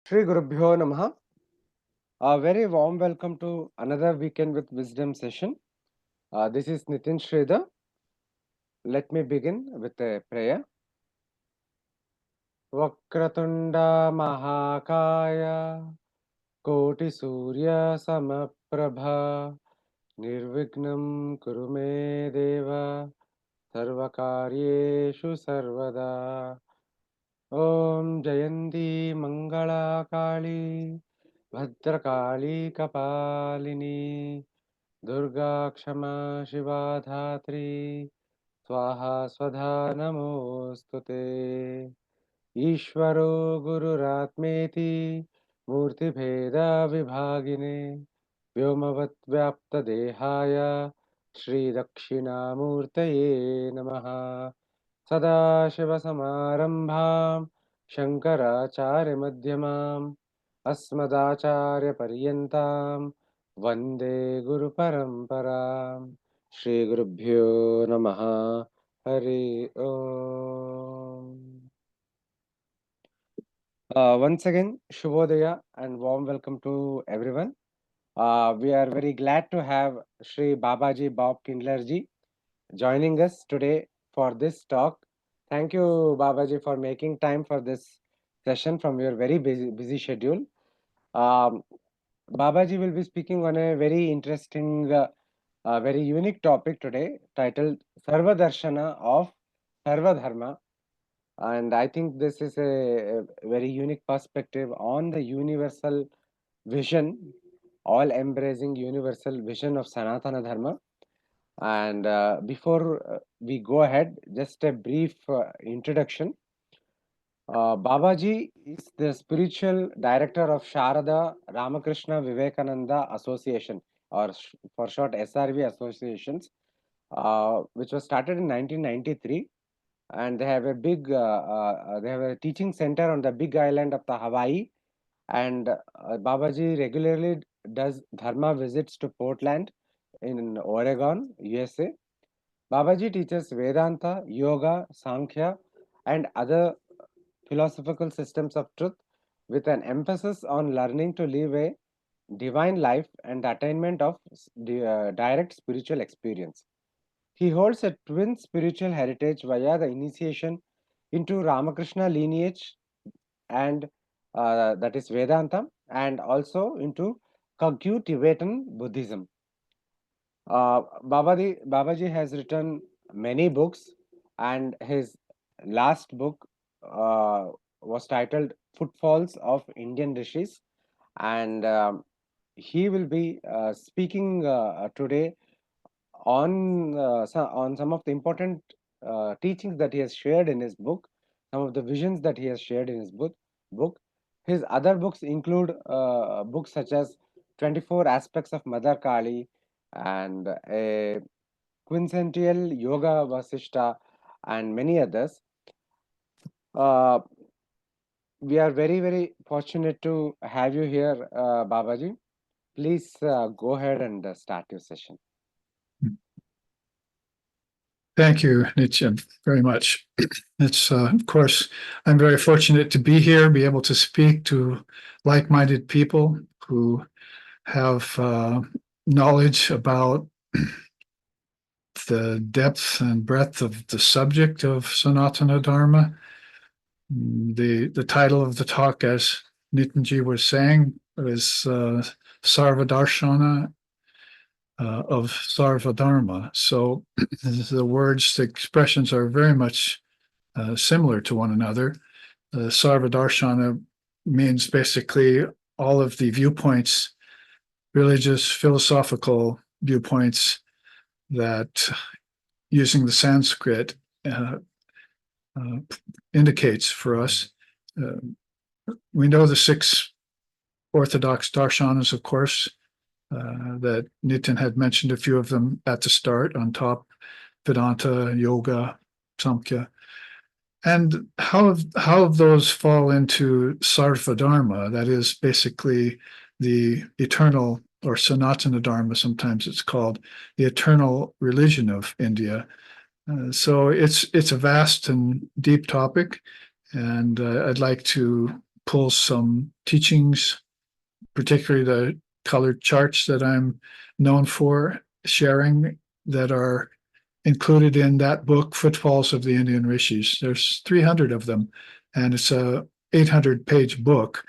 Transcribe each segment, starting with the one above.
Shri Gurubhyo Namaha. A very warm welcome to another Weekend with Wisdom session. This is Nitin Sridhar. Let me begin with a prayer. Vakratunda Mahakaya Koti Surya Samaprabha Nirvignam Kurume Deva Sarvakaryeshu Sarvada Om Jayanti Mangala Kali Bhadrakali Kapalini Durga Kshama Shiva Dhatri Swaha Swadha Namostute Ishvaro Gururatmeti Murti Bheda Vibhagine Vyomavat Vyapta Dehaya Shri Dakshina Murtaye Namaha Sadashiva Samarambham Shankaracharya Madhyamam Asmadacharya Paryantam Vande Guru Paramparam Shri Gurubhyo Namaha Hari Om. Once again, Shubhodaya and warm welcome to everyone. We are very glad to have Sri Babaji Bob Kindler ji joining us today for this talk. Thank you, Babaji, for making time for this session from your very busy schedule. Um, Babaji will be speaking on a very interesting, very unique topic today titled Sarva Darshana of Sarva Dharma. And I think this is a very unique perspective on the universal vision, all embracing universal vision of Sanatana Dharma. And before we go ahead, just a brief introduction. Babaji is the spiritual director of Sarada Ramakrishna Vivekananda Association, or for short SRV Associations, which was started in 1993, and they have a teaching center on the big island of the Hawaii, and Babaji regularly does dharma visits to Portland in Oregon, USA. Babaji teaches Vedanta, Yoga, Sankhya, and other philosophical systems of truth with an emphasis on learning to live a divine life and attainment of direct spiritual experience. He holds a twin spiritual heritage via the initiation into Ramakrishna lineage and that is Vedanta, and also into Kagyu Tibetan Buddhism. Babaji has written many books, and his last book was titled Footfalls of Indian Rishis, and he will be speaking today on some of the important teachings that he has shared in his book, some of the visions that he has shared in his book. His other books include books such as 24 Aspects of Mother Kali and a Quintessential Yoga Vasishtha and many others. Uh, we are very fortunate to have you here, Babaji. Please go ahead and start your session. Thank you, Nitin, very much. It's, of course, I'm very fortunate to be here, be able to speak to like-minded people who have knowledge about the depth and breadth of the subject of Sanatana Dharma. The title of the talk, as Nitinji was saying, is Sarva Darshana of Sarva Dharma. So the words, the expressions are very much similar to one another. Sarva Darshana means basically all of the viewpoints, religious, philosophical viewpoints that, using the Sanskrit, indicates for us. We know the 6 orthodox darshanas, of course, that Nitin had mentioned a few of them at the start on top: Vedanta, Yoga, Sankhya. And how those fall into Sarva Dharma, that is basically the eternal, or Sanatana Dharma, sometimes it's called, the eternal religion of India. So it's a vast and deep topic, and I'd like to pulls some teachings, particularly the colored charts that I'm known for sharing, that are included in that book, Footfalls of the Indian Rishis. There's 300 of them, and it's a 800-page book.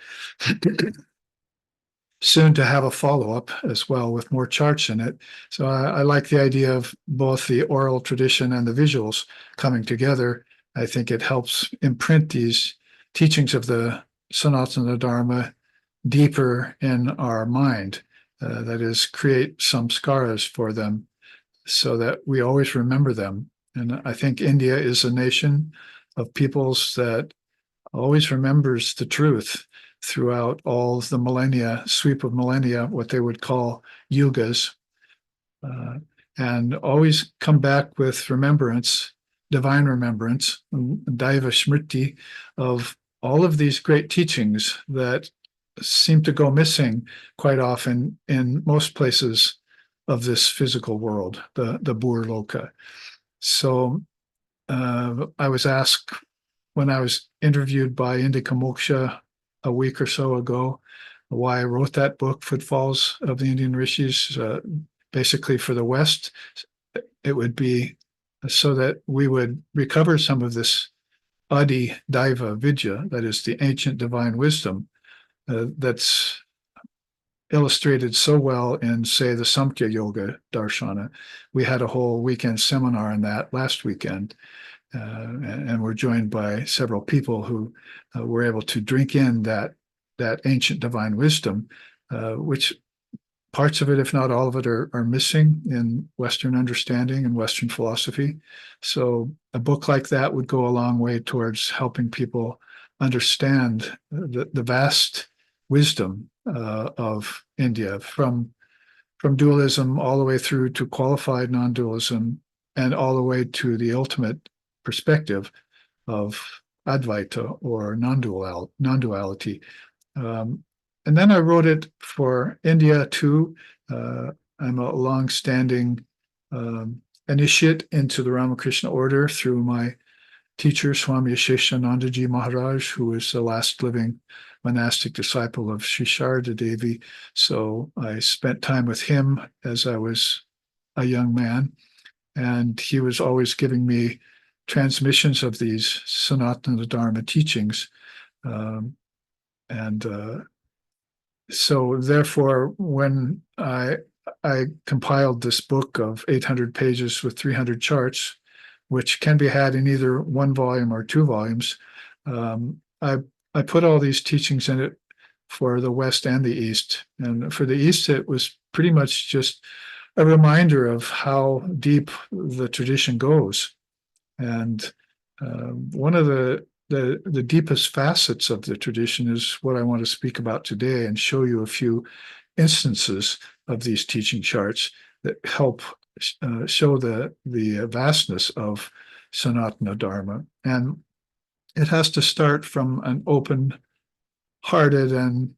Soon to have a follow-up as well with more charts in it. So I like the idea of both the oral tradition and the visuals coming together. I think it helps imprint these teachings of the Sanatana Dharma deeper in our mind. That is, create some skaras for them so that we always remember them. And I think India is a nation of peoples that always remembers the truth throughout all the millennia, sweep of millennia, what they would call yugas, and always come back with remembrance, divine remembrance, daiva smriti, of all of these great teachings that seem to go missing quite often in most places of this physical world, the Burloka. So I was asked when I was interviewed by Indika Moksha a week or so ago why I wrote that book, Footfalls of the Indian Rishis, basically for the West. It would be so that we would recover some of this Adi Daiva Vidya, that is the ancient divine wisdom, that's illustrated so well in, say, the Sankhya Yoga Darshana. We had a whole weekend seminar on that last weekend, and we're joined by several people who were able to drink in that ancient divine wisdom, which parts of it, if not all of it, are missing in Western understanding and Western philosophy. So a book like that would go a long way towards helping people understand the vast wisdom of India, from dualism all the way through to qualified non-dualism, and all the way to the ultimate perspective of Advaita, or non-duality. And then I wrote it for India too. I'm a long-standing initiate into the Ramakrishna order through my teacher, Swami Asheshanandaji Maharaj, who was the last living monastic disciple of Sri Sarada Devi. So I spent time with him as I was a young man, and he was always giving me transmissions of these Sanatana Dharma teachings. So therefore, when I compiled this book of 800 pages with 300 charts, which can be had in either one volume or two volumes, I put all these teachings in it for the West and the East. And for the East, it was pretty much just a reminder of how deep the tradition goes. And one of the deepest facets of the tradition is what I want to speak about today, and show you a few instances of these teaching charts that help show the vastness of Sanatana Dharma. And it has to start from an open-hearted and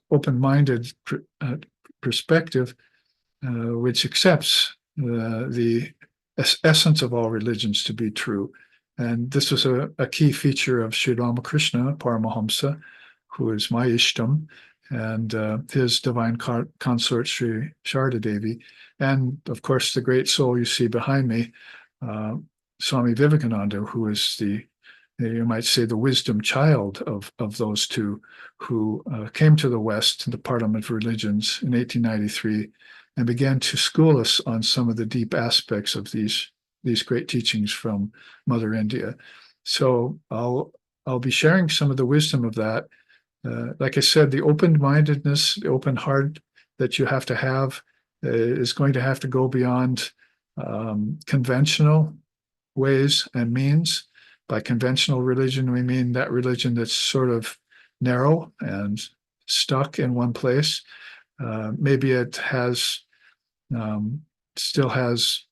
open-minded perspective, which accepts the essence of all religions to be true. And this was a key feature of Sri Ramakrishna Paramahamsa, who is my Ishtam, and his divine consort, Sri Sarada Devi, and of course the great soul you see behind me, Swami Vivekananda, who is you might say, the wisdom child of those two, who came to the West, the Parliament of Religions, in 1893, and began to school us on some of the deep aspects of these great teachings from Mother India. So I'll be sharing some of the wisdom of that. Like I said, the open-mindedness, the open heart that you have to have is going to have to go beyond conventional ways and means. By conventional religion, we mean that religion that's sort of narrow and stuck in one place. Maybe it still has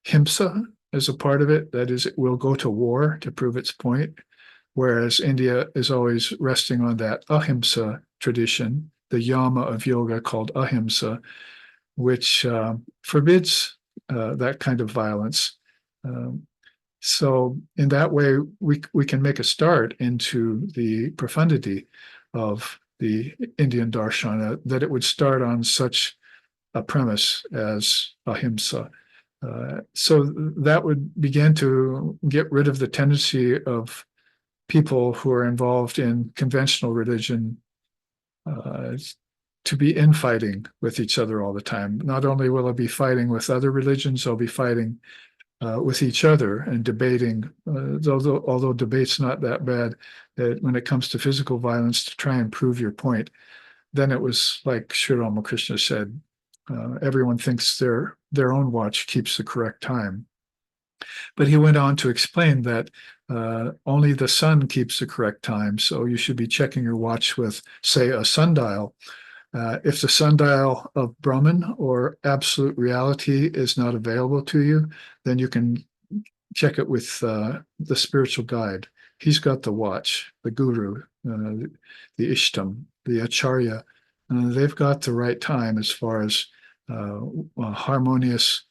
himsa as a part of it. That is, it will go to war to prove its point, whereas India is always resting on that ahimsa tradition, the yama of yoga called ahimsa, which forbids that kind of violence. So in that way, we can make a start into the profundity of the Indian Darshana, that it would start on such a premise as ahimsa. So that would begin to get rid of the tendency of people who are involved in conventional religion to be infighting with each other all the time. Not only will they be fighting with other religions, they'll be fighting with each other and debating, although debate's not that bad, that when it comes to physical violence, to try and prove your point. Then it was like Sri Ramakrishna said, everyone thinks their own watch keeps the correct time. But he went on to explain that only the sun keeps the correct time. So you should be checking your watch with, say, a sundial. If the sundial of Brahman or absolute reality is not available to you, then you can check it with the spiritual guide. He's got the watch, the guru, the ishtam, the acharya. They've got the right time as far as harmonious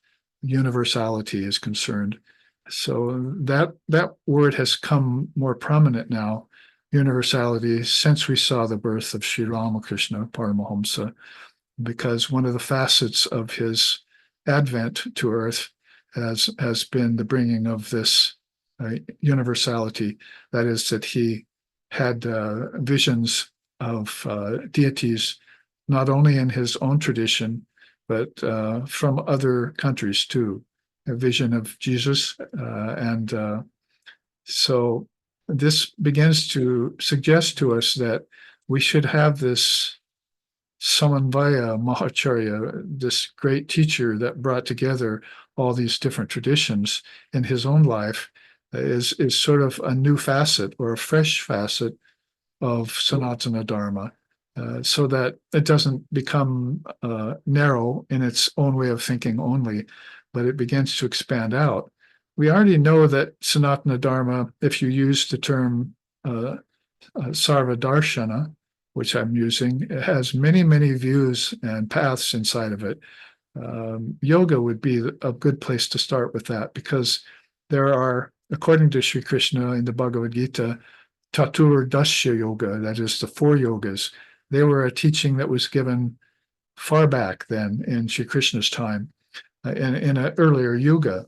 universality is concerned. So that word has come more prominent now, universality, since we saw the birth of Sri Ramakrishna Paramahamsa, because one of the facets of his advent to earth has been the bringing of this universality. That is, that he had visions of deities, not only in his own tradition, but from other countries too. A vision of Jesus. So this begins to suggest to us that we should have this Samanvaya Mahacharya, this great teacher that brought together all these different traditions in his own life, is sort of a new facet or a fresh facet of Sanatana Dharma, so that it doesn't become narrow in its own way of thinking only, but it begins to expand out. We already know that Sanatana Dharma, if you use the term Sarva Darshana, which I'm using, it has many, many views and paths inside of it. Yoga would be a good place to start with that, because there are, according to Sri Krishna in the Bhagavad Gita, Tatur Dasya Yoga, that is the 4 yogas. They were a teaching that was given far back then in Sri Krishna's time, in an earlier yuga.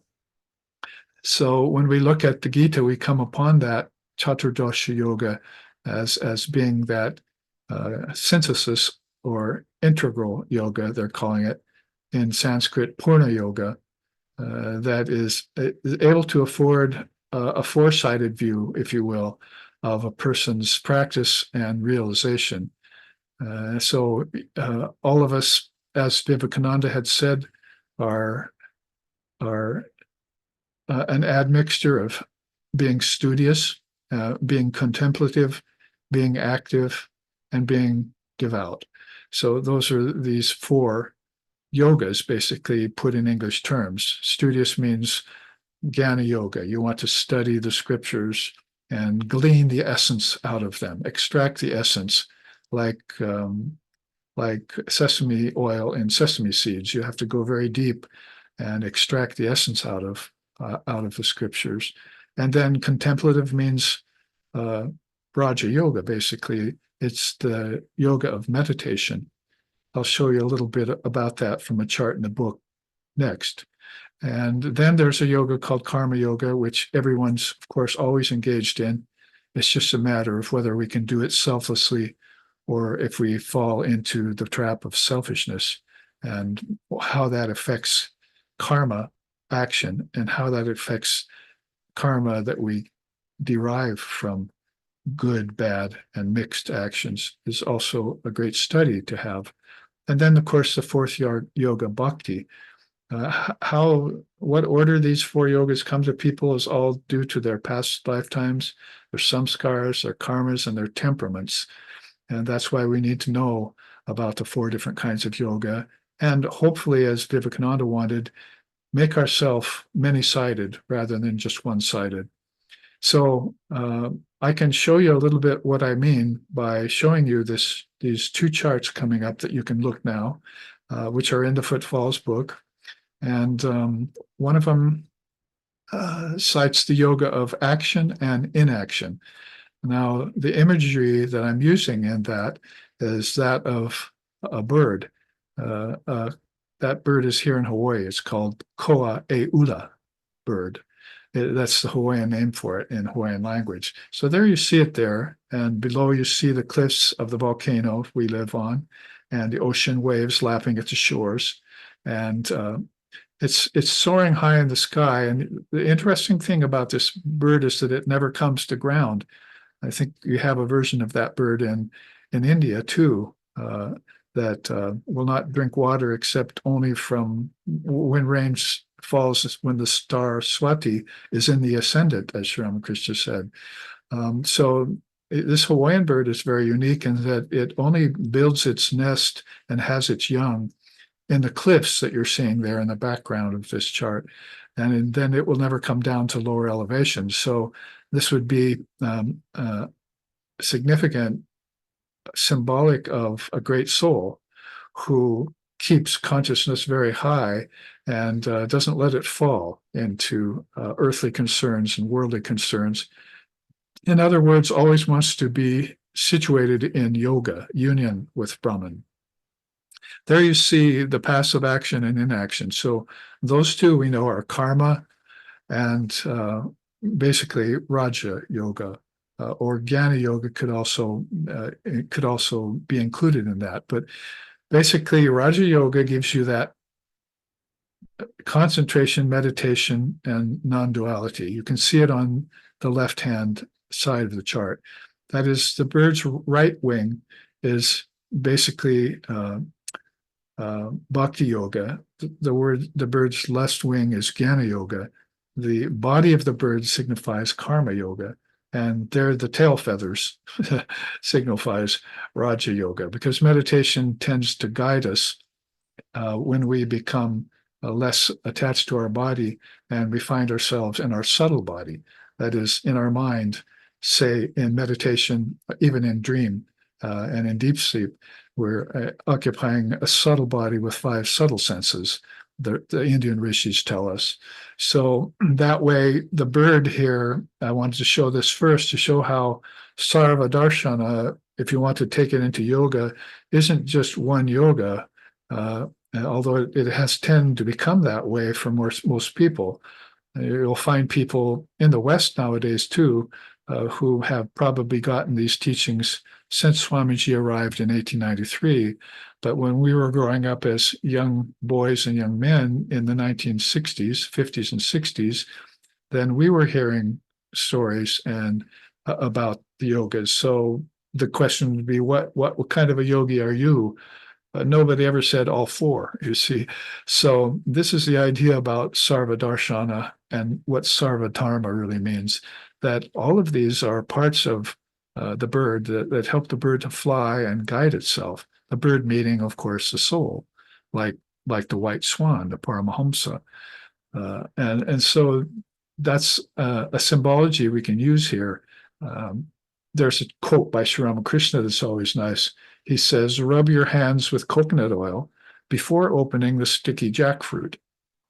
So when we look at the Gita, we come upon that Chaturdasha Yoga as being that synthesis or integral yoga, they're calling it in Sanskrit, Purna Yoga, that is able to afford a four-sided view, if you will, of a person's practice and realization. So all of us, as Vivekananda had said, are an admixture of being studious, being contemplative, being active, and being devout. So those are these 4 yogas, basically put in English terms. Studious means Jnana Yoga. You want to study the scriptures and glean the essence out of them, extract the essence, like sesame oil in sesame seeds. You have to go very deep and extract the essence out of the scriptures. And then contemplative means Raja Yoga, basically. It's the yoga of meditation. I'll show you a little bit about that from a chart in the book next. And then there's a yoga called Karma Yoga, which everyone's, of course, always engaged in. It's just a matter of whether we can do it selflessly or if we fall into the trap of selfishness, and how that affects karma action and how that affects karma that we derive from good, bad, and mixed actions is also a great study to have. And then, of course, the 4th yoga, Bhakti. What order these 4 yogas come to people is all due to their past lifetimes, their samskaras, their karmas, and their temperaments. And that's why we need to know about the 4 different kinds of yoga. And hopefully, as Vivekananda wanted, make ourselves many-sided rather than just one-sided. So I can show you a little bit what I mean by showing you these 2 charts coming up that you can look now, which are in the Footfalls book. And one of them cites the yoga of action and inaction. Now, the imagery that I'm using in that is that of a bird. That bird is here in Hawaii. It's called Koa e Ula bird. That's the Hawaiian name for it in Hawaiian language. So there you see it there, and below you see the cliffs of the volcano we live on, and the ocean waves lapping at the shores. And it's soaring high in the sky. And the interesting thing about this bird is that it never comes to ground. I think you have a version of that bird in India too, that will not drink water except only from when rain falls, when the star Swati is in the ascendant, as Sri Ramakrishna said. So this Hawaiian bird is very unique in that it only builds its nest and has its young in the cliffs that you're seeing there in the background of this chart. And then it will never come down to lower elevations. So this would be significant, symbolic of a great soul who keeps consciousness very high and doesn't let it fall into earthly concerns and worldly concerns. In other words, always wants to be situated in yoga, union with Brahman. There you see the passive action and inaction. So those two we know are karma and basically Raja Yoga, or Jnana Yoga could also be included in that. But basically, Raja Yoga gives you that concentration, meditation, and non-duality. You can see it on the left-hand side of the chart. That is, the bird's right wing is basically Bhakti Yoga. The bird's left wing is Jnana Yoga. The body of the bird signifies Karma Yoga, and there the tail feathers signifies Raja Yoga, because meditation tends to guide us when we become less attached to our body and we find ourselves in our subtle body, that is, in our mind, say in meditation, even in dream and in deep sleep. We're occupying a subtle body with 5 subtle senses, the Indian Rishis tell us. So that way, the bird here, I wanted to show this first to show how Sarva Darshana, if you want to take it into yoga, isn't just one yoga, although it has tended to become that way for most people. You'll find people in the West nowadays too, who have probably gotten these teachings since Swamiji arrived in 1893. But when we were growing up as young boys and young men in the 1960s, 50s and 60s, then we were hearing stories and about the yogas. So the question would be, what kind of a yogi are you? Nobody ever said all 4, you see. So this is the idea about Sarva Darshana and what Sarva Dharma really means, that all of these are parts of the bird that help the bird to fly and guide itself. The bird meaning, of course, the soul, like the white swan, the Paramahamsa. And so that's a symbology we can use here. There's a quote by Sri Ramakrishna that's always nice. He says, "Rub your hands with coconut oil before opening the sticky jackfruit.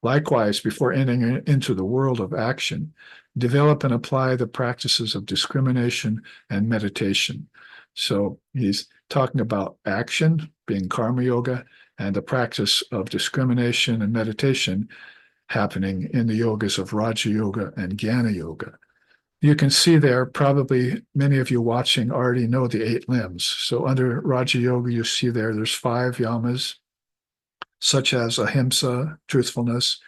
Likewise, before entering into the world of action, develop and apply the practices of discrimination and meditation." So he's talking about action, being karma yoga, and the practice of discrimination and meditation happening in the yogas of Raja Yoga and Jnana Yoga. You can see there, probably many of you watching already know the 8 limbs. So under Raja Yoga, you see there's 5 yamas, such as ahimsa, truthfulness,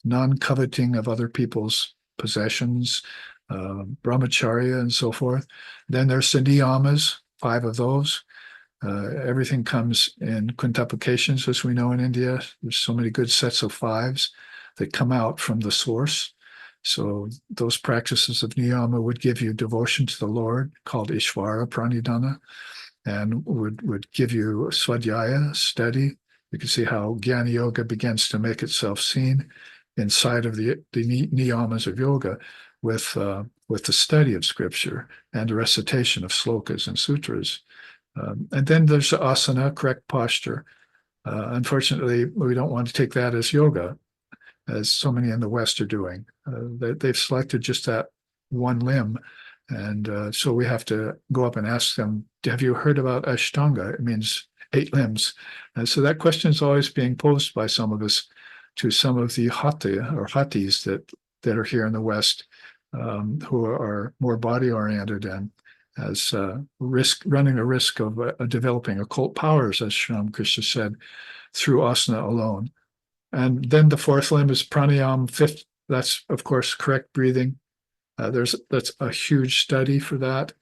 non-coveting of other people's possessions, brahmacharya, and so forth. Then there's the niyamas, 5 of those. Everything comes in quintuplications, as we know in India. There's so many good sets of 5s that come out from the source. So those practices of niyama would give you devotion to the Lord, called Ishvara Pranidhana, and would give you swadhyaya, study. You can see how Jnana Yoga begins to make itself seen inside of the niyamas of yoga with the study of scripture and the recitation of slokas and sutras. And then there's the asana, correct posture. Unfortunately, we don't want to take that as yoga. as so many in the West are doing. They've selected just that one limb. And so we have to go up and ask them, have you heard about Ashtanga? It means 8 limbs. So that question is always being posed by some of us to some of the Hatha or Hatis that are here in the West, who are more body-oriented and as running a risk of developing occult powers, as Sri Ramakrishna said, through asana alone. And then the 4th limb is pranayama. 5th, that's of course correct breathing. That's a huge study for that.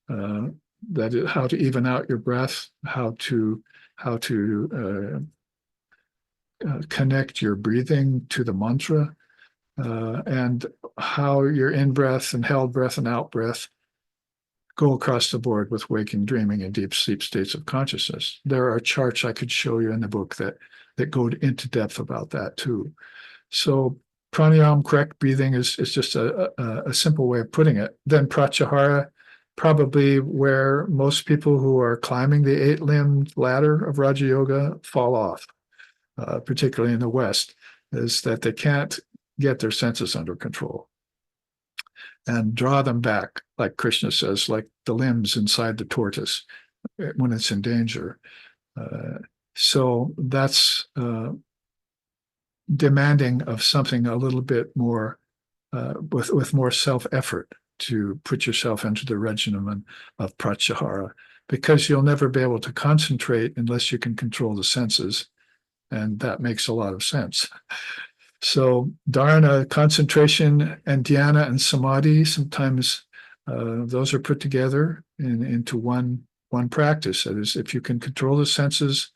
That is how to even out your breath, how to connect your breathing to the mantra, and how your in-breath and held breath and out-breath go across the board with waking, dreaming, and deep sleep states of consciousness. There are charts I could show you in the book that go into depth about that too. So pranayama, correct breathing, is just a simple way of putting it. Then pratyahara, probably where most people who are climbing the 8-limbed ladder of Raja Yoga fall off, particularly in the West, is that they can't get their senses under control and draw them back, like Krishna says, like the limbs inside the tortoise when it's in danger. So that's demanding of something a little bit more, with more self-effort to put yourself into the regimen of pratyahara, because you'll never be able to concentrate unless you can control the senses, and that makes a lot of sense. So dharana, concentration, and dhyana and samadhi, sometimes those are put together into one practice. That is, if you can control the senses,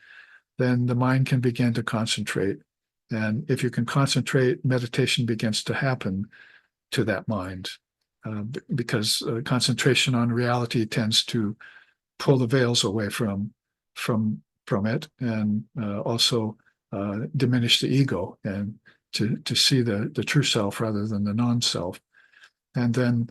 then the mind can begin to concentrate. And if you can concentrate, meditation begins to happen to that mind, because concentration on reality tends to pull the veils away from it, and also diminish the ego, and to see the true self rather than the non-self. And then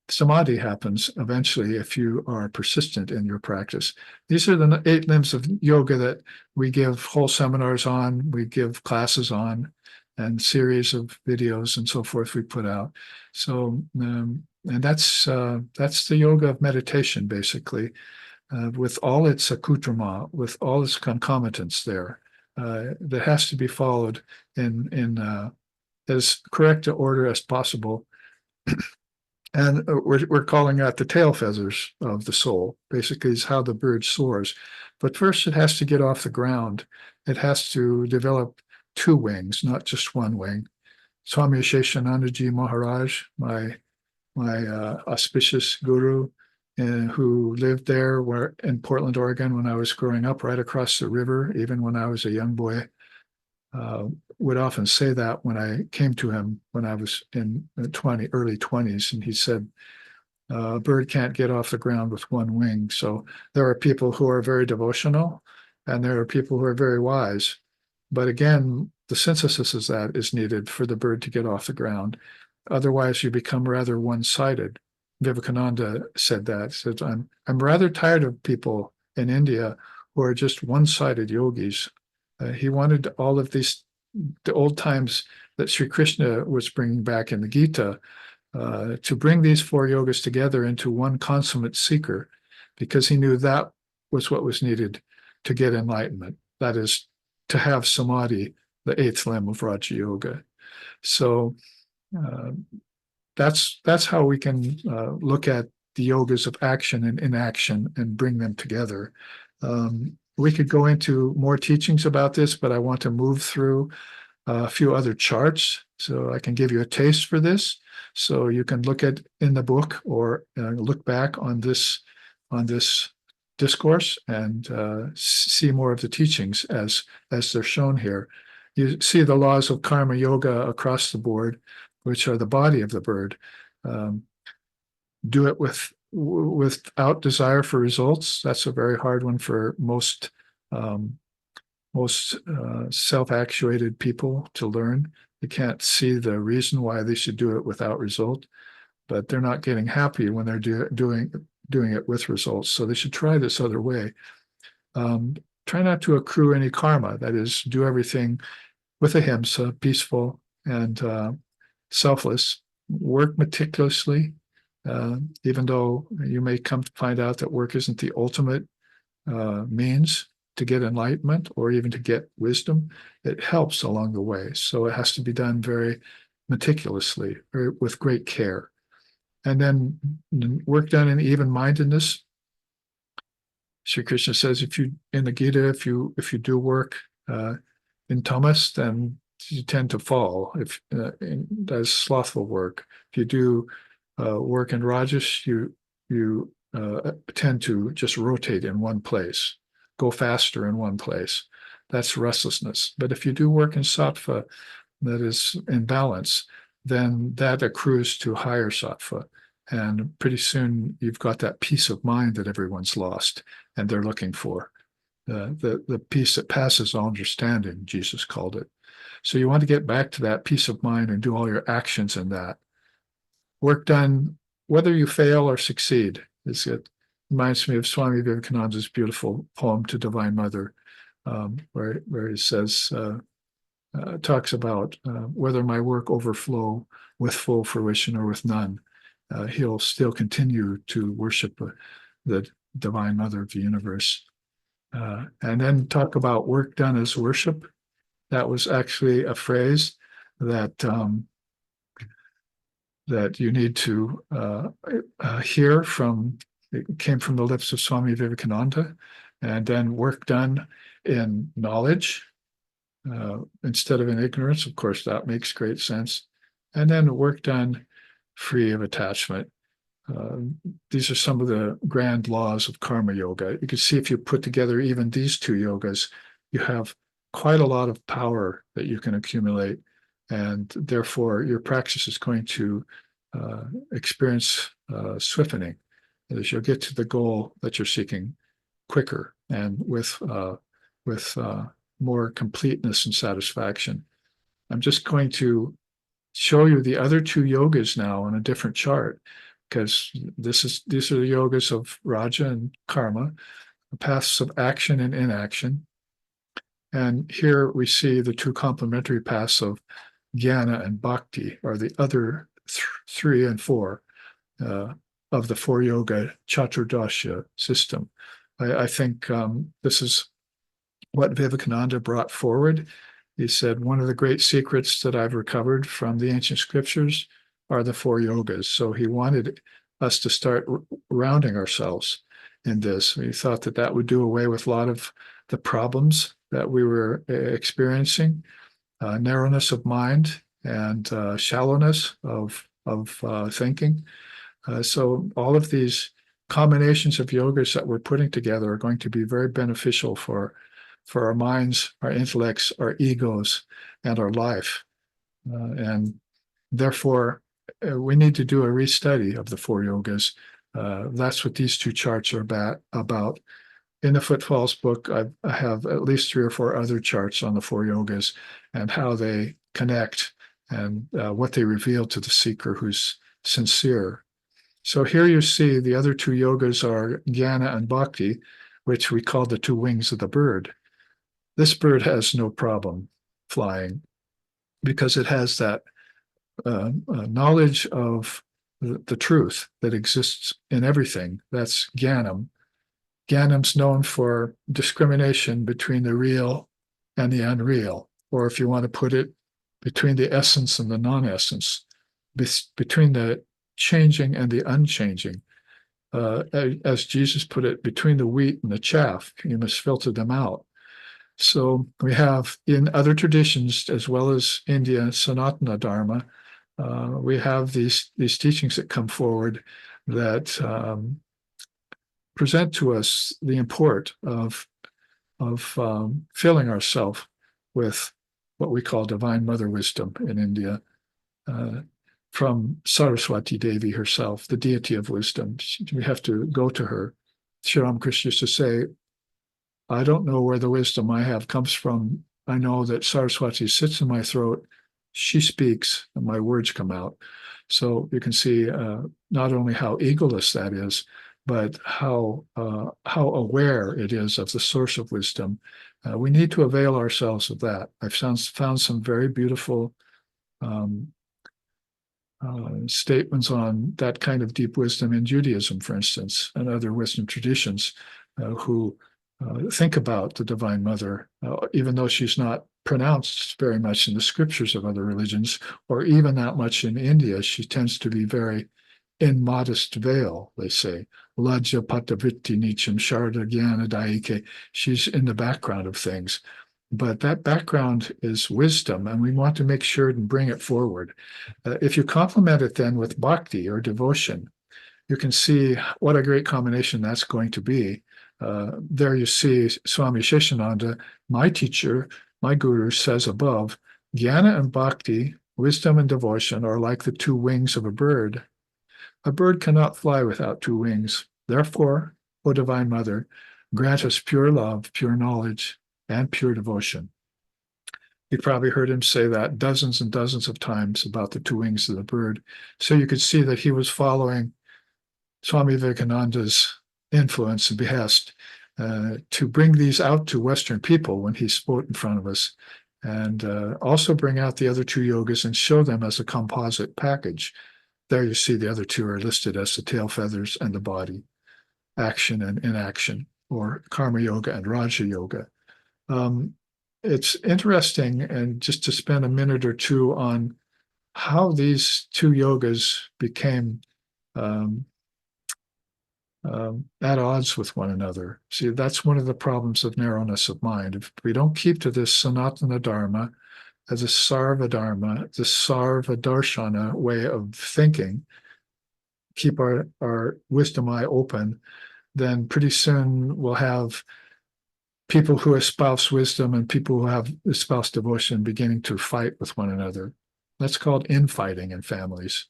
samadhi happens eventually if you are persistent in your practice. These are the 8 limbs of yoga that we give whole seminars on, we give classes on, and series of videos and so forth we put out. So, and that's the yoga of meditation, basically, with all its accoutrement, with all its concomitants there, that has to be followed in as correct an order as possible. And we're calling that the tail feathers of the soul. Basically, is how the bird soars. But first, it has to get off the ground. It has to develop 2 wings, not just 1 wing. Swami Sheshanandaji Maharaj, my auspicious guru, who lived there in Portland, Oregon, when I was growing up, right across the river, even when I was a young boy, would often say that when I came to him when I was in early 20s, and he said, a bird can't get off the ground with 1 wing. So there are people who are very devotional, and there are people who are very wise. But again, the synthesis of that is needed for the bird to get off the ground. Otherwise, you become rather one-sided. Vivekananda said that. He said, I'm rather tired of people in India who are just one-sided yogis. He wanted all of the old times that Sri Krishna was bringing back in the Gita, to bring these 4 yogas together into one consummate seeker, because he knew that was what was needed to get enlightenment. That is, to have samadhi, the 8th limb of Raja Yoga. So that's how we can look at the yogas of action and inaction and bring them together. We could go into more teachings about this, but I want to move through a few other charts so I can give you a taste for this. So you can look at in the book, or look back on this discourse and see more of the teachings as they're shown here. You see the laws of karma yoga across the board, which are the body of the bird. Do it without desire for results. That's a very hard one for most self-actuated people to learn. They can't see the reason why they should do it without result, but they're not getting happy when they're doing it with results. So they should try this other way. Try not to accrue any karma. That is, do everything with ahimsa, peaceful and selfless. Work meticulously, even though you may come to find out that work isn't the ultimate means to get enlightenment or even to get wisdom. It helps along the way. So it has to be done very meticulously, with great care. And then work done in even-mindedness. Sri Krishna says, if you in the Gita, if you do work in tamas, then you tend to fall. If that's slothful work. If you do work in rajas, you tend to just rotate in one place, go faster in one place. That's restlessness. But if you do work in sattva that is in balance, then that accrues to higher sattva. And pretty soon you've got that peace of mind that everyone's lost and they're looking for. The peace that passes all understanding, Jesus called it. So you want to get back to that peace of mind and do all your actions in that. Work done, whether you fail or succeed. It reminds me of Swami Vivekananda's beautiful poem to Divine Mother, where he says, talks about whether my work overflow with full fruition or with none, he'll still continue to worship the Divine Mother of the universe. And then talk about work done as worship. That was actually a phrase that that you need to hear from. It came from the lips of Swami Vivekananda. And then work done in knowledge instead of in ignorance. Of course, that makes great sense. And then work done free of attachment. These are some of the grand laws of karma yoga. You can see if you put together even these two yogas, you have quite a lot of power that you can accumulate. And therefore, your practice is going to experience swiftning, as you'll get to the goal that you're seeking quicker and with more completeness and satisfaction. I'm just going to show you the other two yogas now on a different chart, because these are the yogas of Raja and Karma, the paths of action and inaction. And here we see the two complementary paths of Jnana and Bhakti, or the other 3 and 4 of the 4 yoga Chaturdasya system. I think this is what Vivekananda brought forward. He said, one of the great secrets that I've recovered from the ancient scriptures are the 4 yogas. So he wanted us to start rounding ourselves in this. He thought that that would do away with a lot of the problems that we were experiencing, narrowness of mind and shallowness of thinking. So all of these combinations of yogas that we're putting together are going to be very beneficial for our minds, our intellects, our egos, and our life. And therefore, we need to do a restudy of the 4 yogas. That's what these 2 charts are about. In the Footfalls book, I have at least 3 or 4 other charts on the 4 yogas and how they connect and what they reveal to the seeker who's sincere. So here you see the other 2 yogas are Jnana and Bhakti, which we call the 2 wings of the bird. This bird has no problem flying because it has that knowledge of the truth that exists in everything. That's Jnanam. Jnanam's known for discrimination between the real and the unreal, or if you want to put it, between the essence and the non-essence, between the changing and the unchanging. As Jesus put it, between the wheat and the chaff, you must filter them out. So we have in other traditions, as well as India, Sanatana Dharma, we have these teachings that come forward that present to us the import of filling ourselves with what we call divine mother wisdom in India, from Saraswati Devi herself, the deity of wisdom. We have to go to her. Sri Ramakrishna used to say, I don't know where the wisdom I have comes from. I know that Saraswati sits in my throat, she speaks, and my words come out. So you can see not only how egoless that is, but how aware it is of the source of wisdom. We need to avail ourselves of that. I've found some very beautiful um, statements on that kind of deep wisdom in Judaism, for instance, and other wisdom traditions, who think about the Divine Mother, even though she's not pronounced very much in the scriptures of other religions, or even that much in India. She tends to be very in modest veil, they say. Lajja Patavritti Nicham Sharda Jnana Daike. She's in the background of things. But that background is wisdom, and we want to make sure and bring it forward. If you complement it then with bhakti or devotion, you can see what a great combination that's going to be. There you see Swami Sheshananda, my teacher, my guru, says above, Jnana and bhakti, wisdom and devotion, are like the two wings of a bird. A bird cannot fly without two wings. Therefore, O Divine Mother, grant us pure love, pure knowledge, and pure devotion. You've probably heard him say that dozens and dozens of times about the two wings of the bird. So you could see that he was following Swami Vivekananda's influence and behest to bring these out to Western people when he spoke in front of us, and also bring out the other two yogas and show them as a composite package. There you see the other two are listed as the tail feathers and the body, action and inaction, or karma yoga and raja yoga. It's interesting, and just to spend a minute or two on how these two yogas became at odds with one another. See, that's one of the problems of narrowness of mind. If we don't keep to this Sanatana Dharma, as a Sarva Dharma, the Sarva Darshana way of thinking, keep our wisdom eye open, then pretty soon we'll have people who espouse wisdom and people who have espoused devotion beginning to fight with one another. That's called infighting in families.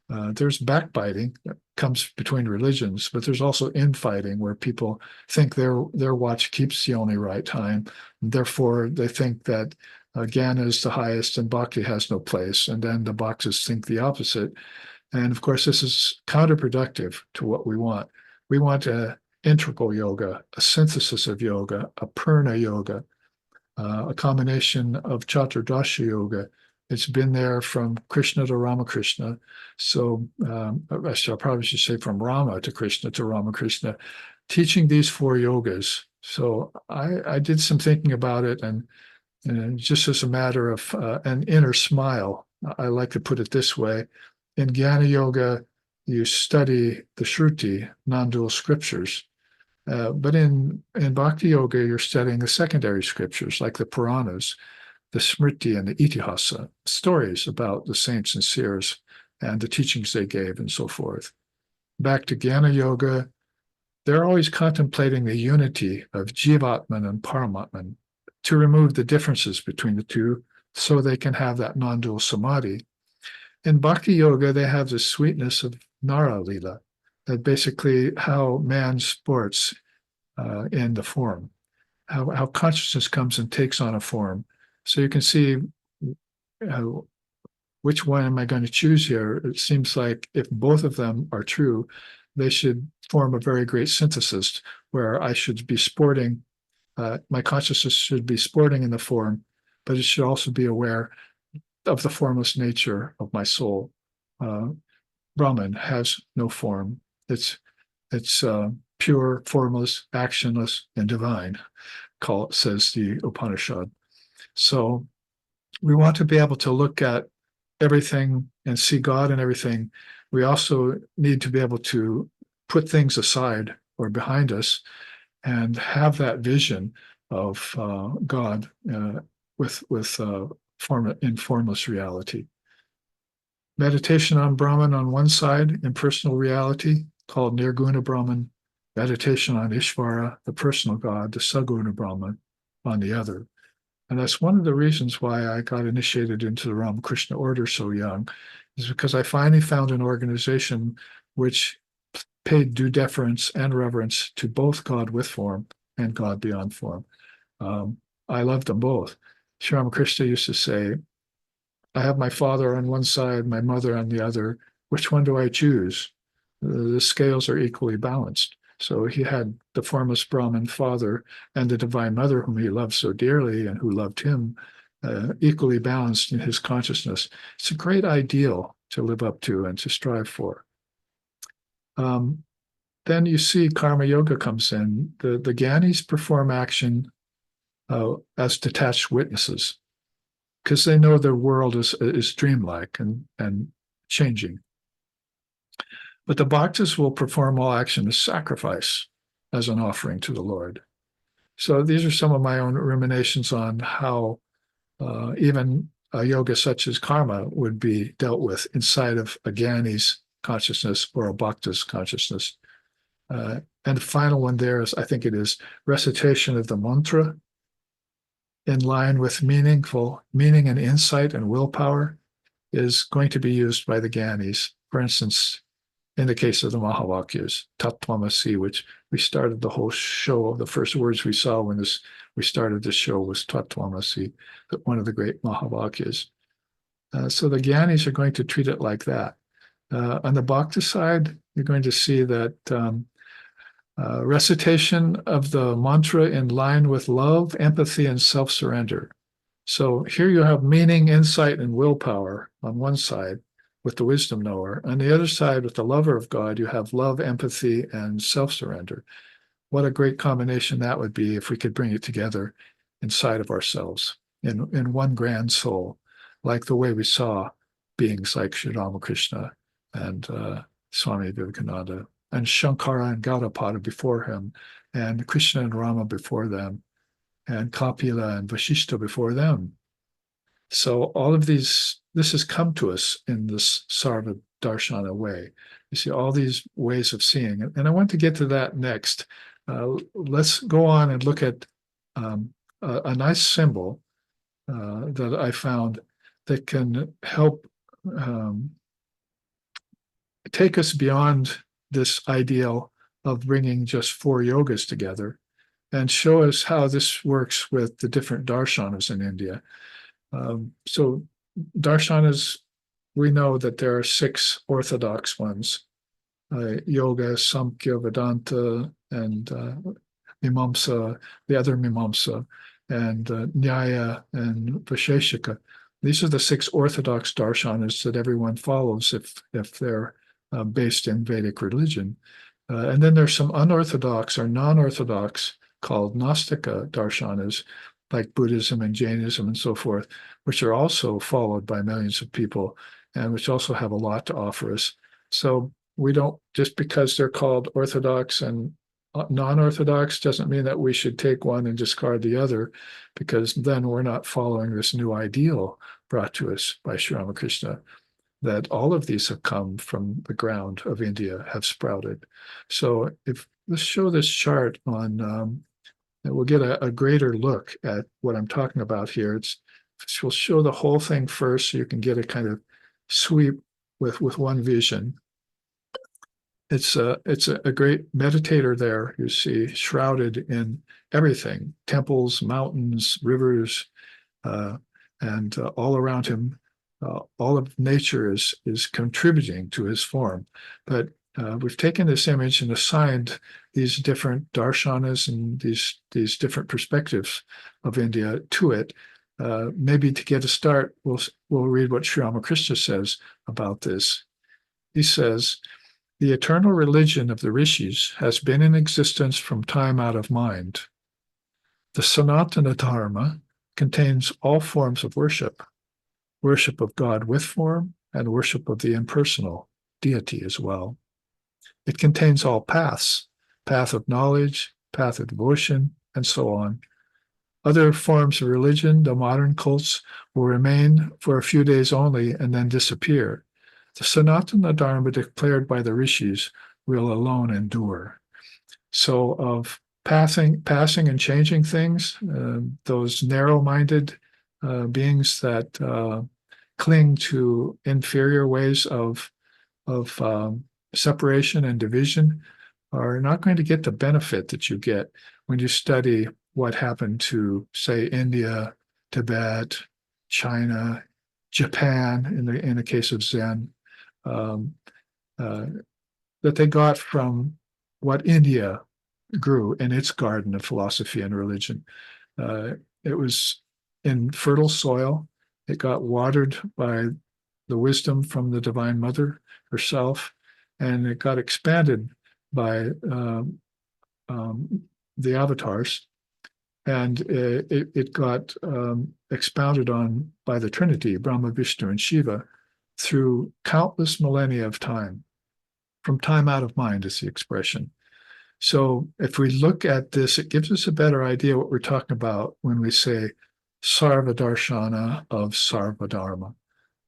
There's backbiting that comes between religions, but there's also infighting where people think their watch keeps the only right time. And therefore, they think that Jnana is the highest and Bhakti has no place. And then the Bhaktas think the opposite. And of course, this is counterproductive to what we want. We want a integral yoga, a synthesis of yoga, a purna yoga, a combination of Chaturdasha yoga. It's been there from Krishna to Ramakrishna. So I probably should say from Rama to Krishna to Ramakrishna, teaching these four yogas. So I did some thinking about it, and just as a matter of an inner smile, I like to put it this way. In Jnana Yoga, you study the Shruti, non-dual scriptures. But in Bhakti Yoga, you're studying the secondary scriptures, like the Puranas, the Smriti and the Itihasa, stories about the saints and seers and the teachings they gave and so forth. Back to Jnana Yoga, they're always contemplating the unity of Jivatman and Paramatman to remove the differences between the two so they can have that non-dual samadhi. In Bhakti Yoga, they have the sweetness of Nara Lila, that basically how man sports in the form, how consciousness comes and takes on a form. So you can see which one am I going to choose here? It seems like if both of them are true, they should form a very great synthesis where I should be sporting, my consciousness should be sporting in the form, but it should also be aware of the formless nature of my soul. Brahman has no form. It's pure, formless, actionless, and divine, says the Upanishad. So we want to be able to look at everything and see God in everything. We also need to be able to put things aside or behind us and have that vision of God with in formless reality. Meditation on Brahman on one side, impersonal reality, called Nirguna Brahman. Meditation on Ishvara, the personal God, the Saguna Brahman, on the other. And that's one of the reasons why I got initiated into the Ramakrishna order so young, is because I finally found an organization which paid due deference and reverence to both God with form and God beyond form. I love them both. Sri Ramakrishna used to say, I have my father on one side, my mother on the other. Which one do I choose? the scales are equally balanced. So he had the formless Brahman father and the divine mother whom he loved so dearly and who loved him equally balanced in his consciousness. It's a great ideal to live up to and to strive for. Then you see karma yoga comes in. The Gyanis perform action as detached witnesses because they know their world is dreamlike and changing. But the bhaktas will perform all action as sacrifice, as an offering to the Lord. So these are some of my own ruminations on how even a yoga such as karma would be dealt with inside of a Gyani's consciousness or a bhakta's consciousness. And the final one there is, I think it is, recitation of the mantra in line with meaning and insight and willpower is going to be used by the Gyanis. For instance, in the case of the Mahavakyas, Tatvamasi, which we started the whole show, the first words we saw when we started this show was Tatvamasi, one of the great Mahavakyas. So the Gyanis are going to treat it like that. On the Bhakta side, you're going to see that recitation of the mantra in line with love, empathy, and self-surrender. So here you have meaning, insight, and willpower on one side with the wisdom knower. On the other side, with the lover of God, you have love, empathy, and self-surrender. What a great combination that would be if we could bring it together inside of ourselves in one grand soul, like the way we saw beings like Sri Ramakrishna and Swami Vivekananda, and Shankara and Gaudapada before him, and Krishna and Rama before them, and Kapila and Vasishtha before them. So all of this has come to us in this Sarva Darshana way. You see all these ways of seeing it. And I want to get to that next. Let's go on and look at a nice symbol that I found that can help take us beyond this ideal of bringing just four yogas together and show us how this works with the different darshanas in India. So darshanas, we know that there are six orthodox ones, Yoga, Sankhya, Vedanta, and Mimamsa, the other Mimamsa, and Nyaya and Vaisheshika. These are the six orthodox darshanas that everyone follows if they're based in Vedic religion. And then there's some unorthodox or non-orthodox called Gnostika darshanas, like Buddhism and Jainism and so forth, which are also followed by millions of people and which also have a lot to offer us. So we don't, just because they're called orthodox and non-orthodox doesn't mean that we should take one and discard the other, because then we're not following this new ideal brought to us by Sri Ramakrishna, that all of these have come from the ground of India, have sprouted. So let's show this chart on, and we'll get a greater look at what I'm talking about here. We'll show the whole thing first so you can get a kind of sweep with one vision. It's a great meditator there, you see, shrouded in everything, temples, mountains, rivers, and all around him. All of nature is contributing to his form. But we've taken this image and assigned these different darshanas and these different perspectives of India to it. Maybe to get a start, we'll read what Sri Ramakrishna says about this. He says, "The eternal religion of the Rishis has been in existence from time out of mind. The Sanatana Dharma contains all forms of worship of God with form, and worship of the impersonal deity as well. It contains all paths, path of knowledge, path of devotion, and so on. Other forms of religion, the modern cults, will remain for a few days only and then disappear. The Sanatana Dharma declared by the Rishis will alone endure." So of passing and changing things, those narrow-minded beings that cling to inferior ways of separation and division are not going to get the benefit that you get when you study what happened to, say, India, Tibet, China, Japan, in the case of Zen. that they got from what India grew in its garden of philosophy and religion. It was in fertile soil. It got watered by the wisdom from the Divine Mother herself, and it got expanded by the avatars, and it got expounded on by the Trinity, Brahma, Vishnu, and Shiva, through countless millennia of time. From time out of mind is the expression. So if we look at this, it gives us a better idea what we're talking about when we say Sarva Darshana of Sarva Dharma.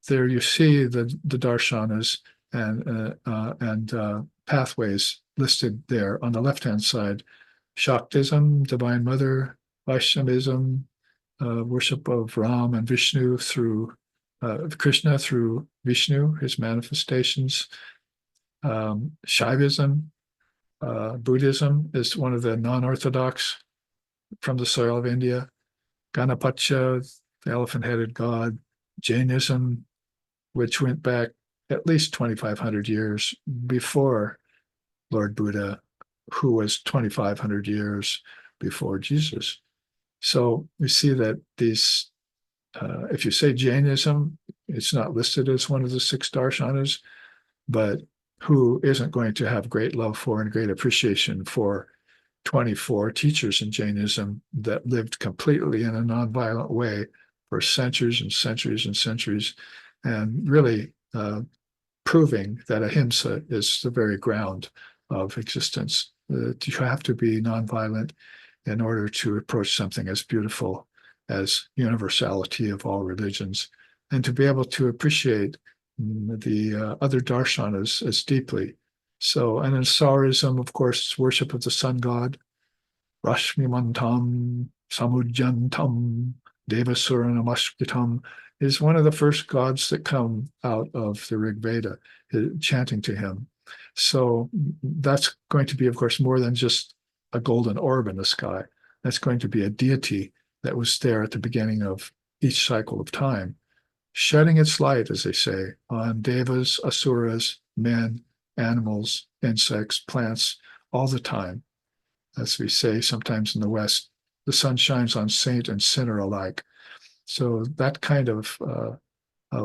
There you see the darshanas and pathways listed there on the left-hand side. Shaktism, Divine Mother; Vaishnavism, worship of Ram and Vishnu through Krishna through Vishnu, his manifestations. Shaivism, Buddhism is one of the non-orthodox from the soil of India. Ganapacha, the elephant-headed god. Jainism, which went back at least 2,500 years before Lord Buddha, who was 2,500 years before Jesus. So we see that these, if you say Jainism, it's not listed as one of the 6 darshanas, but who isn't going to have great love for and great appreciation for 24 teachers in Jainism that lived completely in a nonviolent way for centuries and centuries and centuries, and really proving that ahimsa is the very ground of existence. You have to be nonviolent in order to approach something as beautiful as universality of all religions, and to be able to appreciate the other darshanas as deeply. So, and in Saurism, of course, worship of the sun god. Rashmimantam, Samudjantam, Devasura is one of the first gods that come out of the Rig Veda, chanting to him. So that's going to be, of course, more than just a golden orb in the sky. That's going to be a deity that was there at the beginning of each cycle of time, shedding its light, as they say, on devas, asuras, men, animals, insects, plants, all the time. As we say sometimes in the West, the sun shines on saint and sinner alike. So that kind of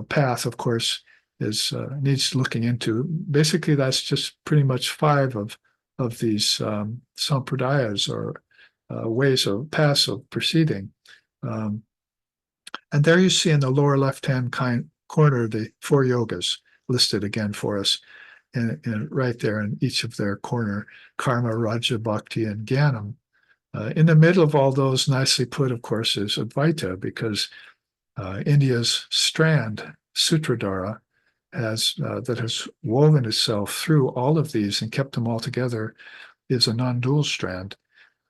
path, of course, is needs looking into. Basically, that's just pretty much 5 of these sampradayas, or ways of paths of proceeding. And there you see in the lower left-hand corner the 4 yogas listed again for us, and right there in each of their corner: karma, raja, bhakti, and jnanam. In the middle of all those, nicely put, of course, is Advaita, because India's strand, Sutradhara, that has woven itself through all of these and kept them all together, is a non-dual strand.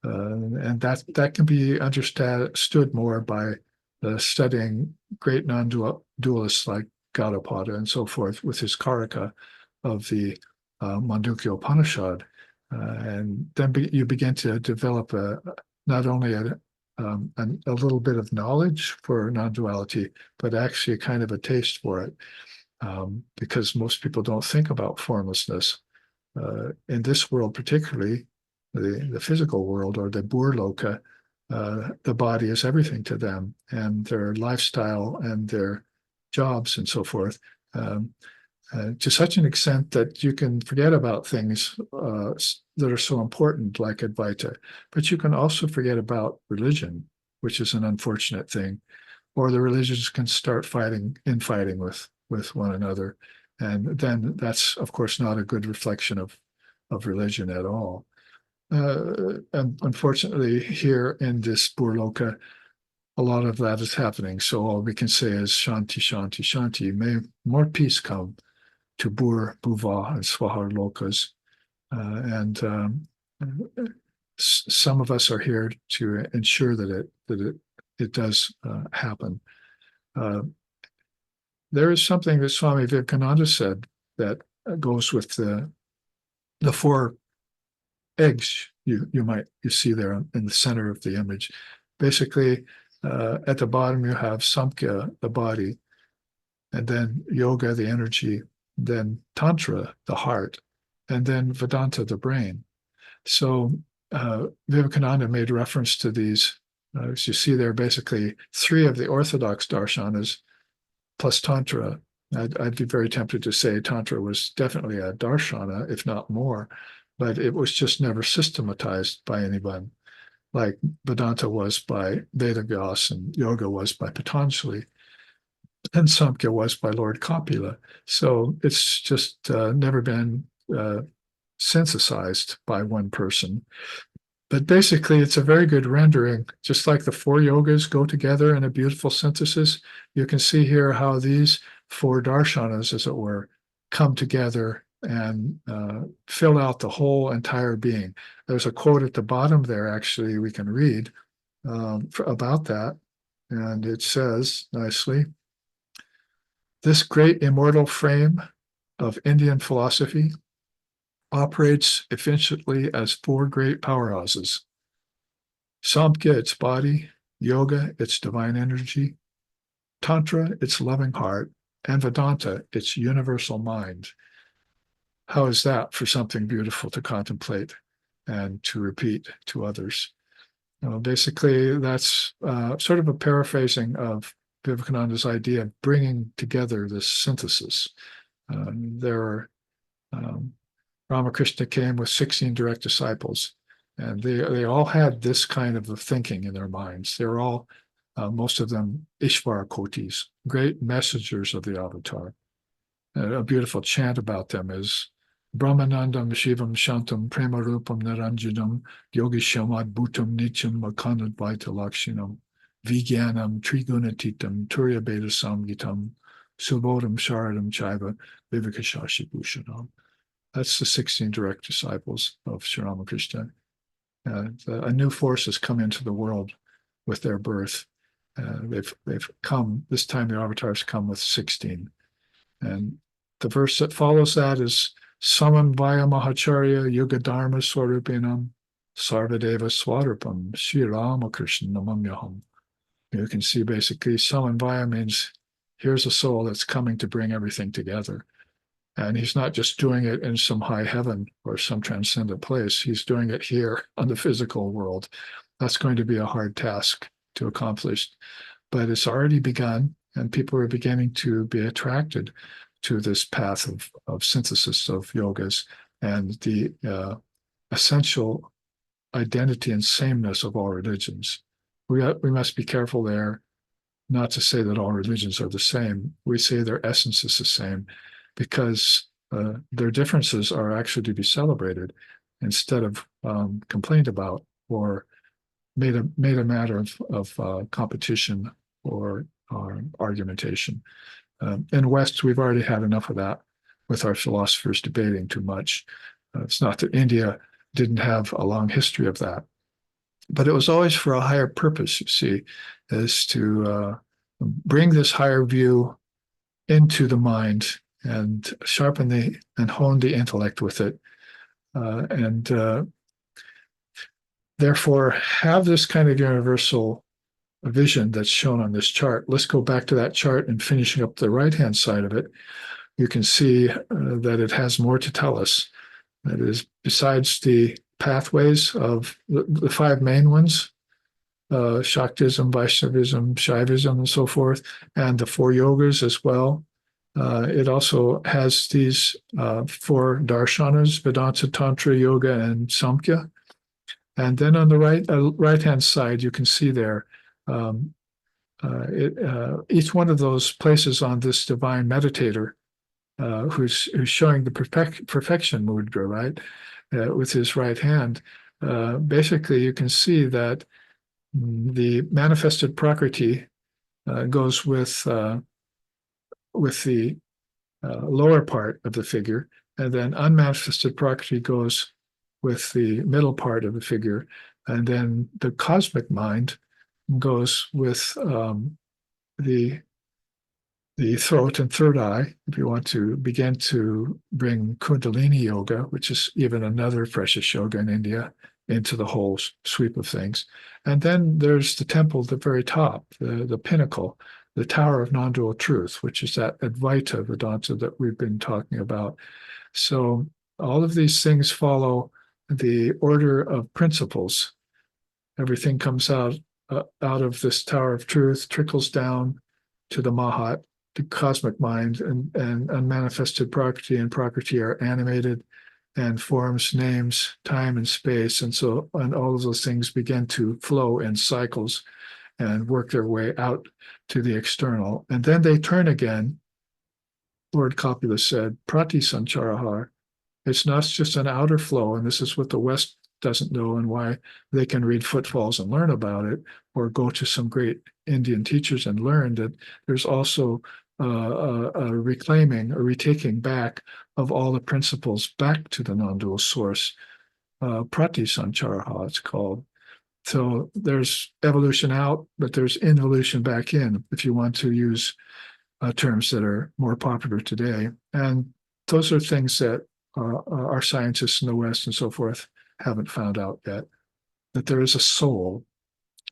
And that can be understood more by studying great non-dualists like Gaudapada and so forth, with his Karaka of the Mandukya Upanishad. And then you begin to develop not only a little bit of knowledge for non-duality, but actually kind of a taste for it, because most people don't think about formlessness. In this world, particularly the physical world, or the Burloka, the body is everything to them, and their lifestyle and their jobs and so forth, to such an extent that you can forget about things that are so important, like Advaita. But you can also forget about religion, which is an unfortunate thing, or the religions can start infighting with one another. And then that's, of course, not a good reflection of religion at all. And unfortunately, here in this Burloka, a lot of that is happening. So all we can say is Shanti, Shanti, Shanti. May more peace come to Bur, Bhuva, and Swahar Lokas. Some of us are here to ensure that it does happen. There is something that Swami Vivekananda said that goes with the 4 eggs you see there in the center of the image. Basically, at the bottom you have Sankhya, the body, and then yoga, the energy, then tantra, the heart, and then Vedanta, the brain. So Vivekananda made reference to these. As you see there, basically 3 of the orthodox darshanas plus Tantra. I'd be very tempted to say Tantra was definitely a darshana, if not more, but it was just never systematized by anyone, like Vedanta was by Vedas and yoga was by Patanjali, and Sankhya was by Lord Kapila. So it's just never been synthesized by one person. But basically, it's a very good rendering. Just like the 4 yogas go together in a beautiful synthesis, you can see here how these 4 darshanas, as it were, come together and fill out the whole entire being. There's a quote at the bottom there, actually, we can read about that. And it says nicely, "This great immortal frame of Indian philosophy operates efficiently as 4 great powerhouses. Samkhya, its body; yoga, its divine energy; tantra, its loving heart; and Vedanta, its universal mind." How is that for something beautiful to contemplate and to repeat to others? Basically, that's sort of a paraphrasing of Vivekananda's idea of bringing together this synthesis. Ramakrishna came with 16 direct disciples, and they all had this kind of thinking in their minds. They're all, most of them, Ishvara Kotis, great messengers of the Avatar. A beautiful chant about them is Brahmanandam Shivam Shantam Premarupam Naranjanam Yogi Shamad Bhutam Nityam Advaita Lakshinam Vijnanam Trigunatitam Turiya Beta Samgitam Subodham Sharadam Chaiva Vivekashashi Bhushanam. That's the 16 direct disciples of Sri Ramakrishna. A new force has come into the world with their birth. They've come, this time the avatars come with 16. And the verse that follows that is Samanvaya Mahacharya Yuga Dharma Swarupinam Sarvadeva Swarupam Sri Ramakrishna Namamyaham. You can see basically Samanvaya means here's a soul that's coming to bring everything together. And he's not just doing it in some high heaven or some transcendent place. He's doing it here on the physical world. That's going to be a hard task to accomplish. But it's already begun, and people are beginning to be attracted to this path of synthesis of yogas and the essential identity and sameness of all religions. We must be careful there not to say that all religions are the same. We say their essence is the same, because their differences are actually to be celebrated instead of complained about or made a matter of competition or argumentation. In West, we've already had enough of that with our philosophers debating too much. It's not that India didn't have a long history of that, but it was always for a higher purpose, you see, is to bring this higher view into the mind and sharpen and hone the intellect with it, and therefore have this kind of universal vision that's shown on this chart. Let's go back to that chart and finishing up the right-hand side of it. You can see that it has more to tell us. That is, besides the pathways of the 5 main ones, Shaktism, Vaishnavism, Shaivism, and so forth, and the 4 yogas as well. It also has these 4 darshanas, Vedanta, Tantra, Yoga, and Samkhya. And then on the right-hand side, you can see there, each one of those places on this divine meditator who's showing the perfection mudra, right, with his right hand. Basically, you can see that the manifested prakriti goes with the lower part of the figure, and then unmanifested prakriti goes with the middle part of the figure, and then the cosmic mind goes with the throat and third eye, if you want to begin to bring Kundalini yoga, which is even another precious yoga in India, into the whole sweep of things. And then there's the temple at the very top, the pinnacle, the Tower of Non-Dual Truth, which is that Advaita Vedanta that we've been talking about. So all of these things follow the order of principles. Everything comes out of this tower of truth, trickles down to the Mahat, the cosmic mind, and unmanifested Prakriti and Prakriti are animated, and forms, names, time, and space. And all of those things begin to flow in cycles and work their way out to the external. And then they turn again. Lord Kapila said, Prati Sancharaha. It's not just an outer flow, and this is what the West doesn't know, and why they can read Footfalls and learn about it, or go to some great Indian teachers and learn that there's also a reclaiming, a retaking back of all the principles back to the non-dual source. Prati Sancharaha, it's called. So there's evolution out, but there's involution back in, if you want to use terms that are more popular today. And those are things that our scientists in the West and so forth haven't found out yet, that there is a soul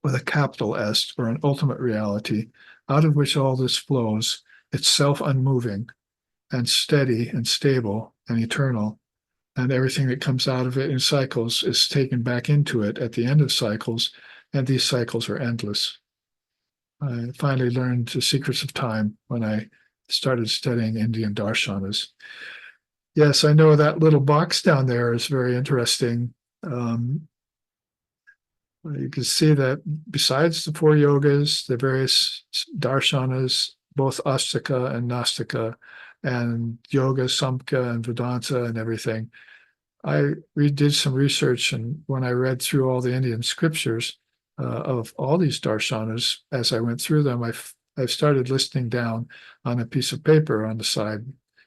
with a capital S, or an ultimate reality, out of which all this flows. It's self-unmoving and steady and stable and eternal. And everything that comes out of it in cycles is taken back into it at the end of cycles, and these cycles are endless. I finally learned the secrets of time when I started studying Indian Darshanas. Yes, I know that little box down there is very interesting. You can see that besides the four yogas, the various darshanas, both Astika and Nastika, and yoga, Sankhya, and Vedanta, and everything. I did some research, and when I read through all the Indian scriptures of all these darshanas, as I went through them, I started listing down on a piece of paper on the side,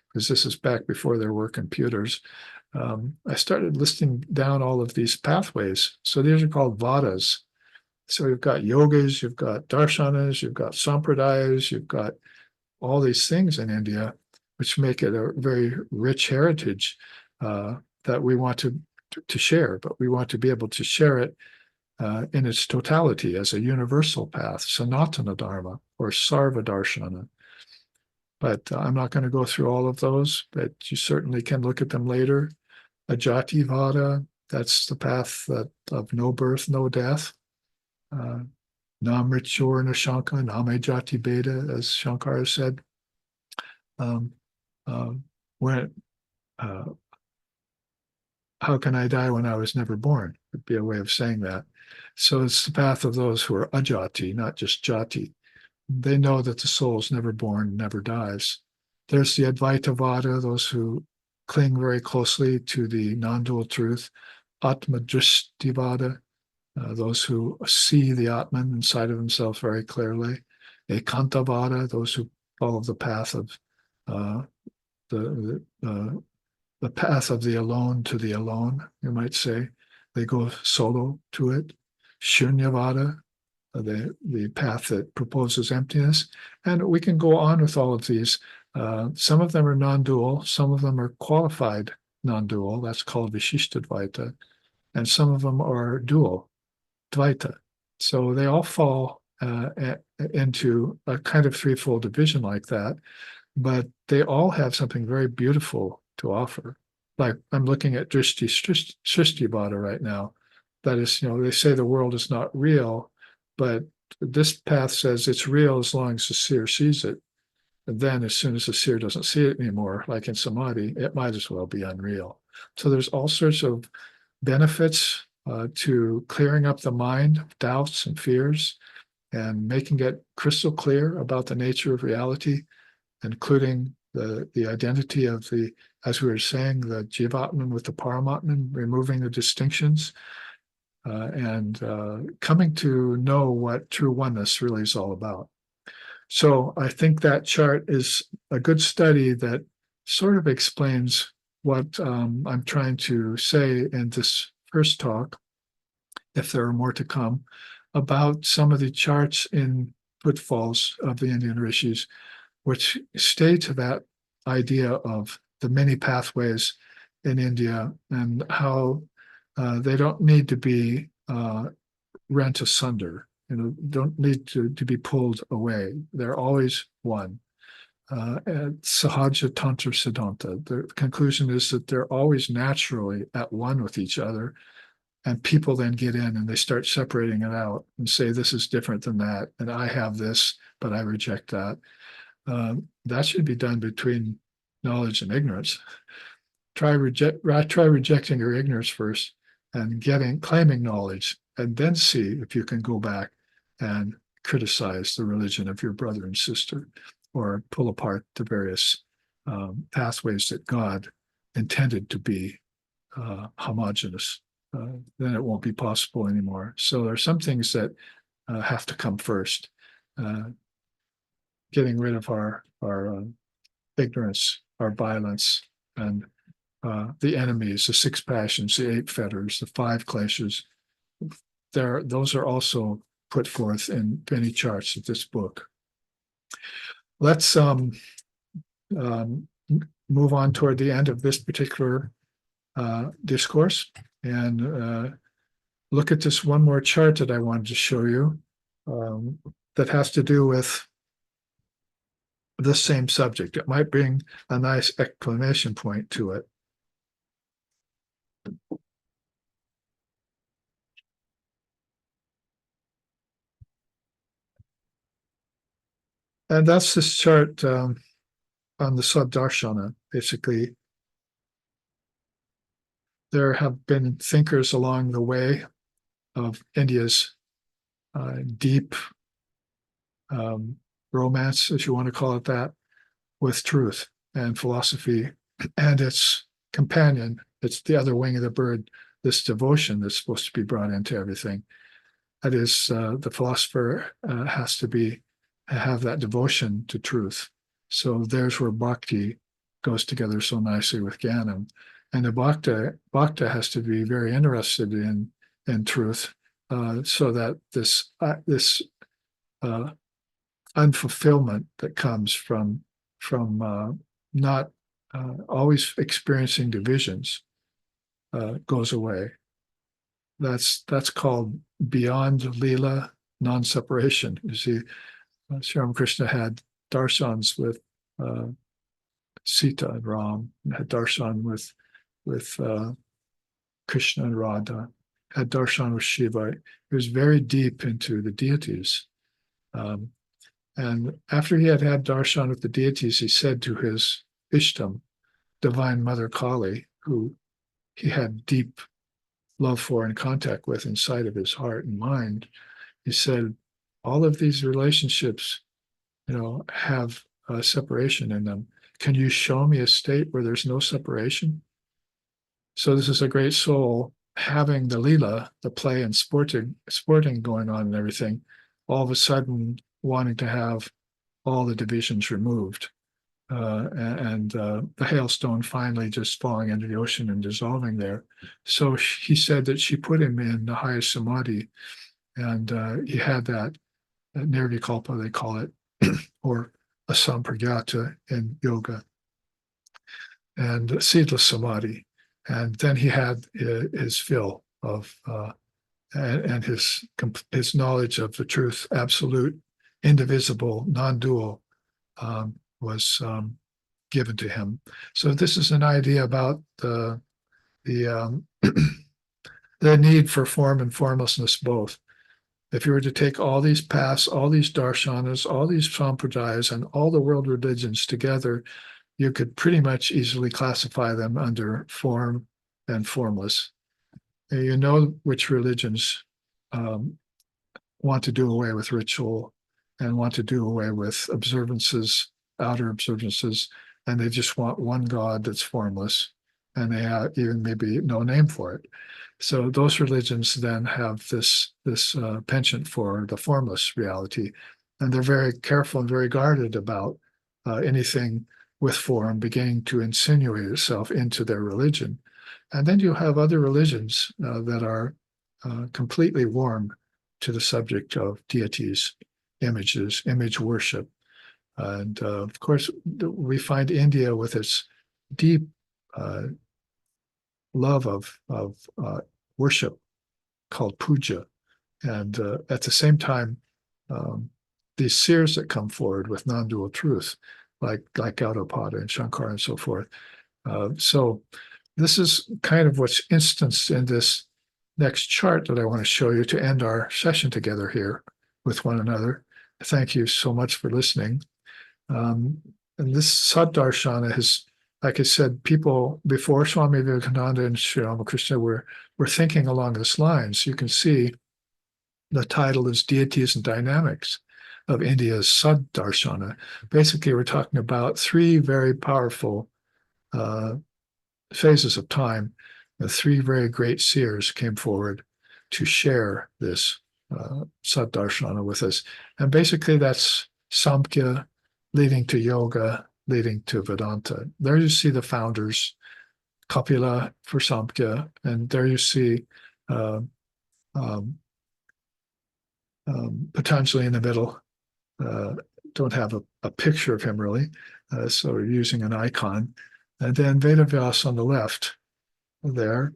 because this is back before there were computers. I started listing down all of these pathways. So these are called vadas. So you've got yogas, you've got darshanas, you've got sampradayas, you've got all these things in India, which make it a very rich heritage that we want to share, but we want to be able to share it in its totality as a universal path, Sanatana Dharma or Sarva Darshana. But I'm not going to go through all of those, but you certainly can look at them later. Ajati Vada, that's the path of no birth, no death. Namrichur Nashanka, Name Jati Beda, as Shankara said. How can I die when I was never born? Would be a way of saying that. So it's the path of those who are ajati, not just jati. They know that the soul is never born, never dies. There's the Advaita Vada, those who cling very closely to the non-dual truth. Atma Drishti Vada, those who see the Atman inside of themselves very clearly. Ekanta Vada, those who follow the path of the path of the alone to the alone, you might say. They go solo to it. Shunyavada, the path that proposes emptiness. And we can go on with all of these. Some of them are non-dual, some of them are qualified non-dual, that's called Vishishtadvaita, and some of them are dual, Dvaita. So they all fall into a kind of threefold division like that, but they all have something very beautiful to offer. Like I'm looking at Drishti Srishti Vada right now. That is, they say the world is not real, but this path says it's real as long as the seer sees it. And then as soon as the seer doesn't see it anymore, like in Samadhi, it might as well be unreal. So there's all sorts of benefits to clearing up the mind of doubts and fears and making it crystal clear about the nature of reality, including the identity of as we were saying, the Jivatman with the Paramatman, removing the distinctions, and coming to know what true oneness really is all about. So I think that chart is a good study that sort of explains what I'm trying to say in this first talk, if there are more to come, about some of the charts in Footfalls of the Indian Rishis, which stay to that idea of the many pathways in India and how they don't need to be rent asunder, don't need to be pulled away. They're always one. and Sahaja Tantra Siddhanta. The conclusion is that they're always naturally at one with each other, and people then get in and they start separating it out and say, this is different than that, and I have this, but I reject that. That should be done between knowledge and ignorance. Try rejecting your ignorance first and claiming knowledge, and then see if you can go back and criticize the religion of your brother and sister, or pull apart the various pathways that God intended to be homogeneous. Then it won't be possible anymore. So there are some things that have to come first. Getting rid of our ignorance, our violence, and the enemies, the six passions, the eight fetters, the five kleshas. Those are also put forth in many charts of this book. Let's move on toward the end of this particular discourse and look at this one more chart that I wanted to show you that has to do with the same subject. It might bring a nice exclamation point to it. And that's this chart on the Darshana. Basically, there have been thinkers along the way of India's deep romance, if you want to call it that, with truth and philosophy and its companion. It's the other wing of the bird, this devotion that's supposed to be brought into everything. That is, the philosopher has to have that devotion to truth. So there's where bhakti goes together so nicely with jnana. And the bhakta has to be very interested in truth, so that this unfulfillment that comes from not always experiencing divisions goes away. That's called beyond Leela non-separation. You see, Sri Ramakrishna had darshans with Sita and Ram, had darshan with Krishna and Radha, had darshan with Shiva. He was very deep into the deities. And after he had darshan with the deities, he said to his Ishtam, Divine Mother Kali, who he had deep love for and contact with inside of his heart and mind, he said, all of these relationships, have a separation in them. Can you show me a state where there's no separation? So this is a great soul having the Leela, the play and sporting going on and everything, all of a sudden wanting to have all the divisions removed. And the hailstone finally just falling into the ocean and dissolving there. So he said that she put him in the highest samadhi, and he had that nirvikalpa, they call it, or asampragyata in yoga, and seedless samadhi. And then he had his fill of and his knowledge of the truth, absolute, indivisible, non-dual, was given to him. So this is an idea about the need for form and formlessness both. If you were to take all these paths, all these darshanas, all these sampradayas, and all the world religions together, you could pretty much easily classify them under form and formless. You know which religions want to do away with ritual and want to do away with observances, outer observances, and they just want one God that's formless, and they have even maybe no name for it. So those religions then have this penchant for the formless reality, and they're very careful and very guarded about anything with form beginning to insinuate itself into their religion. And then you have other religions that are completely warm to the subject of deities, images, image worship. And of course, we find India with its deep love of worship called puja. And at the same time, these seers that come forward with non-dual truth, like Gaudapada and Shankara and so forth. So this is kind of what's instanced in this next chart that I want to show you to end our session together here with one another. Thank you so much for listening. And this Darshana has, like I said, people before Swami Vivekananda and Sri Ramakrishna were thinking along this lines. You can see the title is Deities and Dynamics of India's Darshana. Basically, we're talking about three very powerful phases of time. The three very great seers came forward to share this Darshana with us. And basically, that's Sankhya leading to yoga, leading to Vedanta. There you see the founders, Kapila for Sankhya, and there you see Patanjali in the middle. Don't have a picture of him really, so we're using an icon. And then Vedavyas on the left there,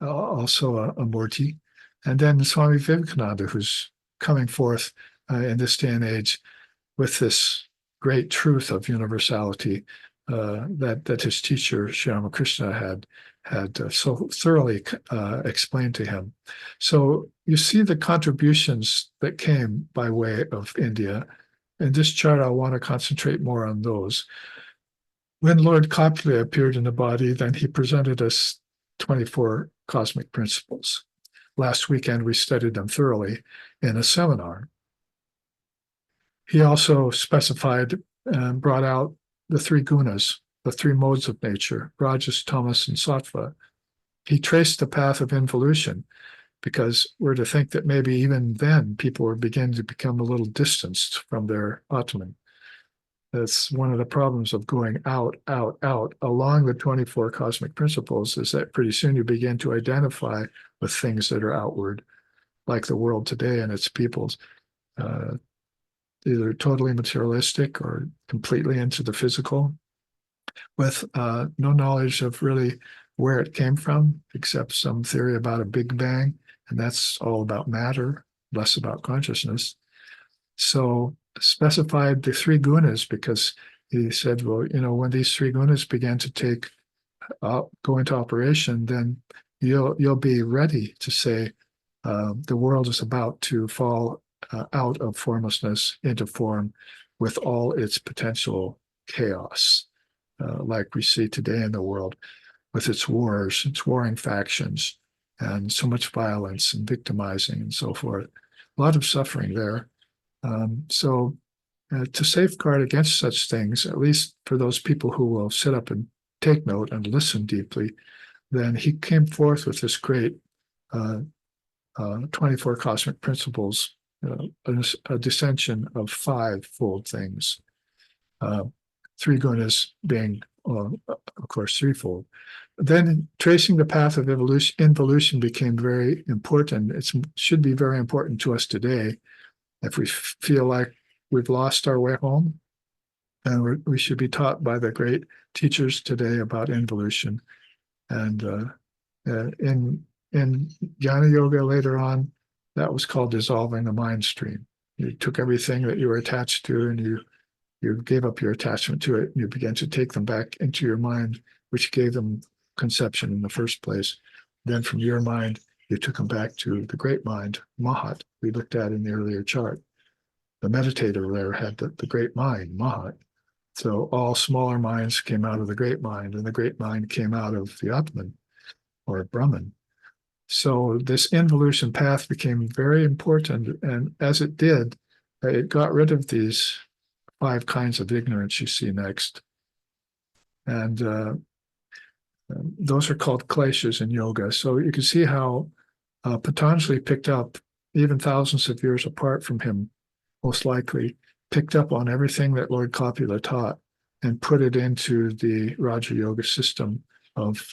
also a Murti. And then Swami Vivekananda, who's coming forth in this day and age with this great truth of universality that his teacher, Sri Ramakrishna, had so thoroughly explained to him. So you see the contributions that came by way of India. In this chart, I want to concentrate more on those. When Lord Kapila appeared in the body, then he presented us 24 cosmic principles. Last weekend, we studied them thoroughly in a seminar. He also specified and brought out the three gunas, the three modes of nature, Rajas, Tamas, and Sattva. He traced the path of involution because we're to think that maybe even then people were beginning to become a little distanced from their Atman. That's one of the problems of going out along the 24 cosmic principles, is that pretty soon you begin to identify with things that are outward, like the world today and its peoples, either totally materialistic or completely into the physical, with no knowledge of really where it came from, except some theory about a Big Bang, and that's all about matter, less about consciousness. So specified the three gunas because he said, well, when these three gunas began to go into operation, then you'll be ready to say the world is about to fall out of formlessness into form with all its potential chaos, like we see today in the world with its wars, its warring factions, and so much violence and victimizing and so forth. A lot of suffering there. So to safeguard against such things, at least for those people who will sit up and take note and listen deeply, then he came forth with this great 24 cosmic principles, a dissension of five-fold things. Three gunas being, of course, threefold. Then tracing the path of involution became very important. It should be very important to us today. If we feel like we've lost our way home, and we should be taught by the great teachers today about involution. And in Jnana Yoga later on, that was called dissolving the mind stream. You took everything that you were attached to and you gave up your attachment to it, and you began to take them back into your mind, which gave them conception in the first place. Then from your mind, you took them back to the great mind, Mahat, we looked at in the earlier chart. The meditator there had the great mind, Mahat. So all smaller minds came out of the great mind, and the great mind came out of the Atman, or Brahman. So this involution path became very important, and as it did, it got rid of these five kinds of ignorance you see next. And those are called kleshas in yoga. So you can see how Patanjali picked up, even thousands of years apart from him, most likely, picked up on everything that Lord Kapila taught and put it into the Raja Yoga system of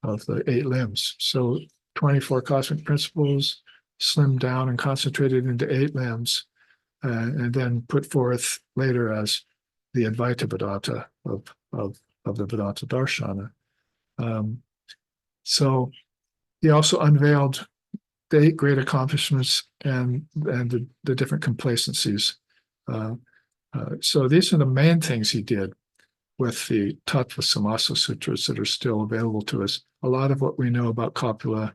the 8 limbs. So 24 cosmic principles slimmed down and concentrated into 8 limbs, and then put forth later as the Advaita Vedanta of the Vedanta Darshana. So he also unveiled the 8 great accomplishments and the different complacencies. So these are the main things he did with the Tattva Samasa Sutras that are still available to us. A lot of what we know about Kapila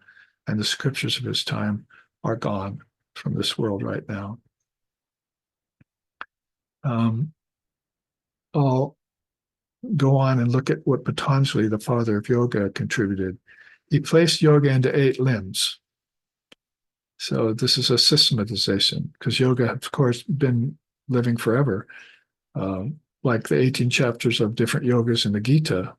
and the scriptures of his time are gone from this world right now. I'll go on and look at what Patanjali, the father of yoga, contributed. He placed yoga into 8 limbs. So this is a systematization, because yoga, of course, been living forever. Like the 18 chapters of different yogas in the Gita.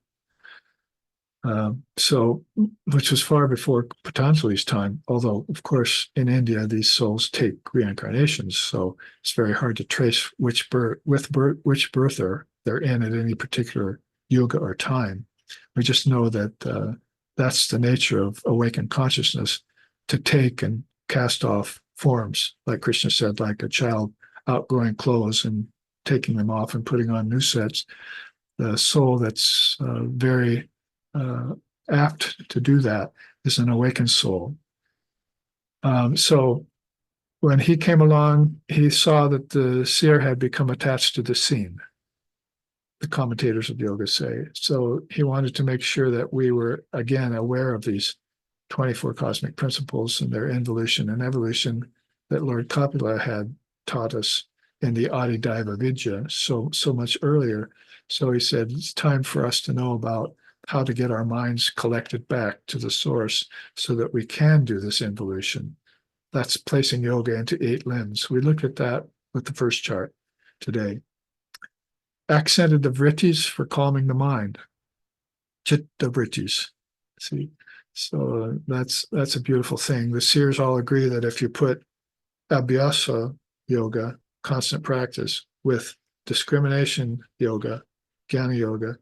Which was far before Patanjali's time, although, of course, in India, these souls take reincarnations. So it's very hard to trace which birther they're in at any particular yuga or time. We just know that that's the nature of awakened consciousness, to take and cast off forms, like Krishna said, like a child outgrowing clothes and taking them off and putting on new sets. The soul that's very apt to do that is an awakened soul. So when he came along, he saw that the seer had become attached to the seen, the commentators of yoga say. So he wanted to make sure that we were, again, aware of these 24 cosmic principles and their involution and evolution that Lord Kapila had taught us in the Adidaiva Vidya so much earlier. So he said, it's time for us to know about how to get our minds collected back to the source so that we can do this involution. That's placing yoga into 8 limbs. We looked at that with the first chart today. Accented the vrittis for calming the mind. Chitta vrittis. See, so that's a beautiful thing. The seers all agree that if you put abhyasa yoga, constant practice, with discrimination yoga, jnana yoga,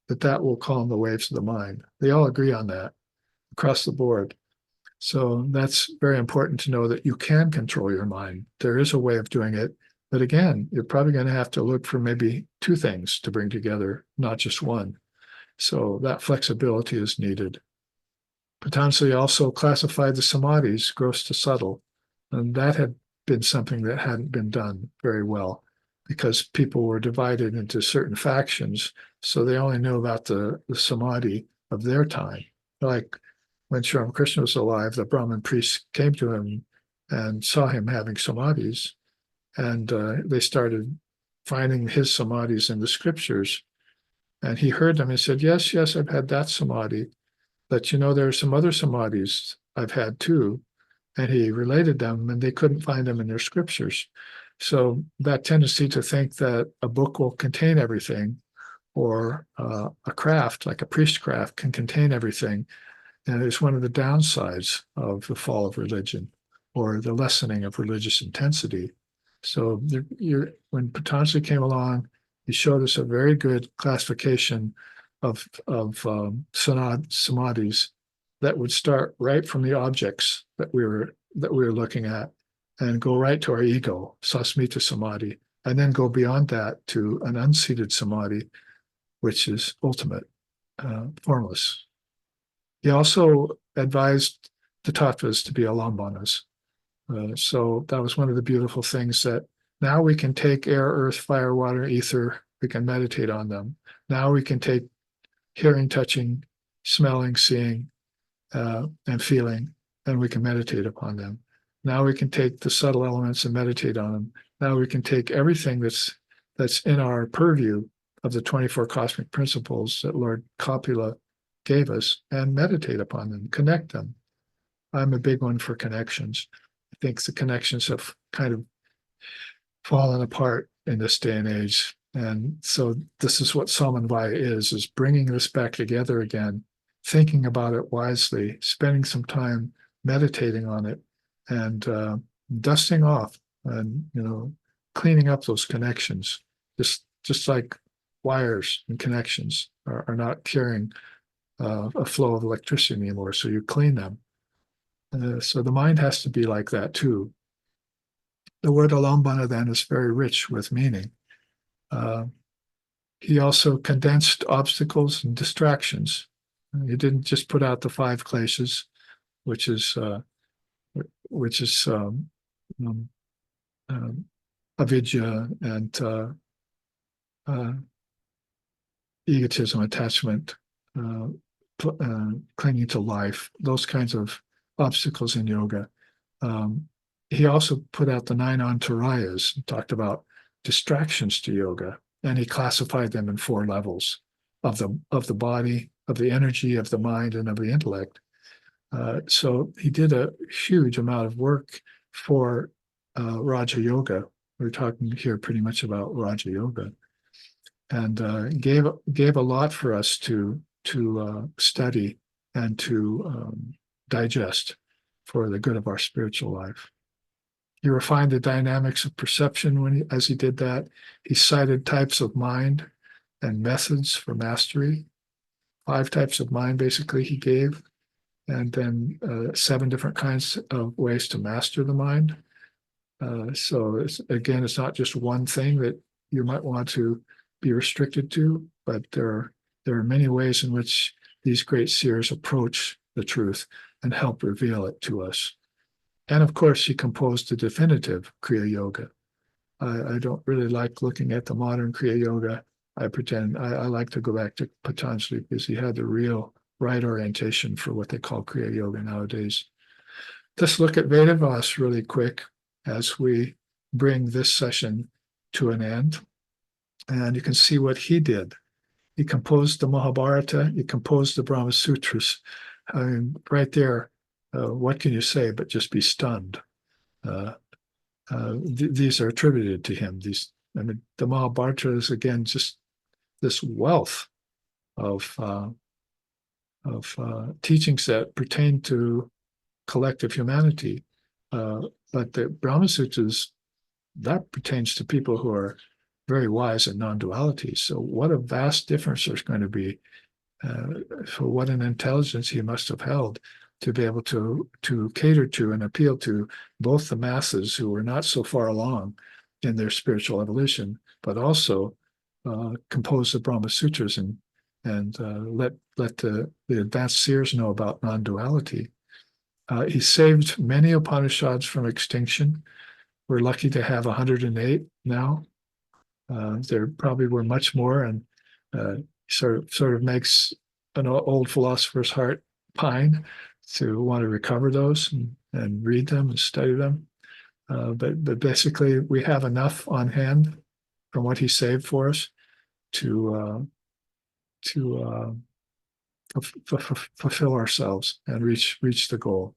that will calm the waves of the mind. They all agree on that across the board. So that's very important to know, that you can control your mind. There is a way of doing it. But again, you're probably going to have to look for maybe 2 things to bring together, not just one. So that flexibility is needed. Patanjali also classified the samadhis, gross to subtle, and that had been something that hadn't been done very well, because people were divided into certain factions, so they only knew about the samadhi of their time. Like when Sri Ramakrishna was alive, the Brahmin priests came to him and saw him having samadhis, and they started finding his samadhis in the scriptures. And he heard them and said, yes, I've had that samadhi, but there are some other samadhis I've had too. And he related them, and they couldn't find them in their scriptures. So that tendency to think that a book will contain everything, or a craft, like a priestcraft, can contain everything, and is one of the downsides of the fall of religion, or the lessening of religious intensity. So when Patanjali came along, he showed us a very good classification of samadhis that would start right from the objects that we were looking at, and go right to our ego, sasmita samadhi, and then go beyond that to an unseated samadhi, which is ultimate, formless. He also advised the tattvas to be alambanas. So that was one of the beautiful things, that now we can take air, earth, fire, water, ether, we can meditate on them. Now we can take hearing, touching, smelling, seeing, and feeling, and we can meditate upon them. Now we can take the subtle elements and meditate on them. Now we can take everything that's in our purview of the 24 cosmic principles that Lord Kapila gave us, and meditate upon them, connect them. I'm a big one for connections. I think the connections have kind of fallen apart in this day and age. And so this is what Samanvaya is bringing this back together again, thinking about it wisely, spending some time meditating on it, and dusting off and cleaning up those connections. Just like wires and connections are not carrying a flow of electricity anymore, so you clean them. So the mind has to be like that too. The word alambana then is very rich with meaning. He also condensed obstacles and distractions. He didn't just put out the 5 kleshas, which is avidya and egotism, attachment, uh, clinging to life, those kinds of obstacles in yoga. He also put out the 9 antarayas, talked about distractions to yoga, and he classified them in 4 levels of the body, of the energy, of the mind, and of the intellect. So he did a huge amount of work for Raja Yoga. We're talking here pretty much about Raja Yoga, and gave a lot for us to study and to digest for the good of our spiritual life. He refined the dynamics of perception as he did that. He cited types of mind and methods for mastery. 5 types of mind, basically, he gave, and then 7 different kinds of ways to master the mind. So it's not just one thing that you might want to be restricted to, but there are many ways in which these great seers approach the truth and help reveal it to us. And of course, he composed the definitive Kriya Yoga. I don't really like looking at the modern Kriya Yoga. I like to go back to Patanjali because he had the real right orientation for what they call Kriya Yoga nowadays. Let's look at Vedavas really quick as we bring this session to an end. And you can see what he did. He composed the Mahabharata, he composed the Brahma Sutras. I mean, right there, what can you say but just be stunned? These are attributed to him. The Mahabharata is, again, just this wealth of teachings that pertain to collective humanity. But the Brahma Sutras, that pertains to people who are very wise in non-duality. So what a vast difference there's going to be for what an intelligence he must have held to be able to cater to and appeal to both the masses who were not so far along in their spiritual evolution, but also compose the Brahma Sutras and let the advanced seers know about non-duality. He saved many Upanishads from extinction. We're lucky to have 108 now. There probably were much more, and sort of makes an old philosopher's heart pine to want to recover those and read them and study them. But basically, we have enough on hand from what he saved for us to fulfill ourselves and reach the goal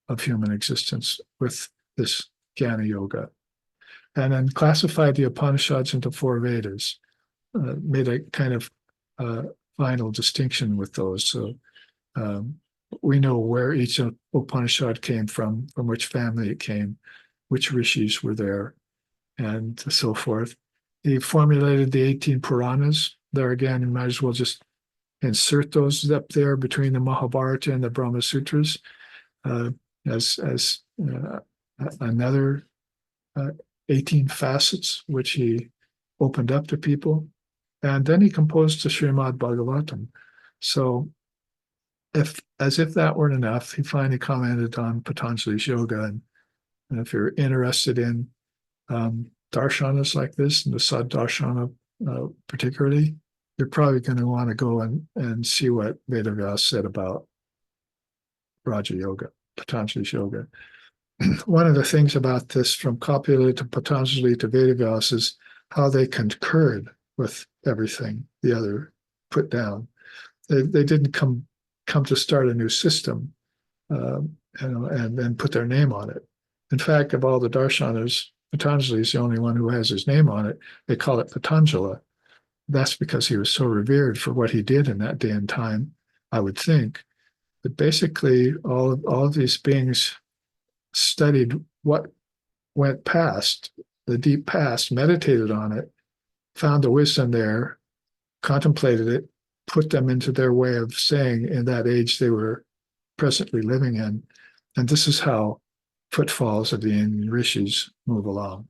of human existence with this Jnana Yoga. And then classified the Upanishads into 4 Vedas, made a kind of final distinction with those. So we know where each Upanishad came from which family it came, which rishis were there, and so forth. He formulated the 18 Puranas. There again, you might as well just insert those up there between the Mahabharata and the Brahma Sutras as another 18 facets which he opened up to people. And then he composed the Srimad Bhagavatam. So as if that weren't enough, he finally commented on Patanjali's yoga. And if you're interested in darshanas like this, and the Sad Darshana particularly, you're probably going to want to go and see what Vedavyas said about Raja Yoga, Patanjali's yoga. One of the things about this, from Kapila to Patanjali to Vedavyas, is how they concurred with everything the other put down. They didn't come to start a new system, and then put their name on it. In fact, of all the darshanas, Patanjali is the only one who has his name on it. They call it Patanjala. That's because he was so revered for what he did in that day and time, I would think. But basically, all of these beings studied what went past, the deep past, meditated on it, found the wisdom there, contemplated it, put them into their way of saying in that age they were presently living in. And this is how Footfalls of the Indian Rishis move along.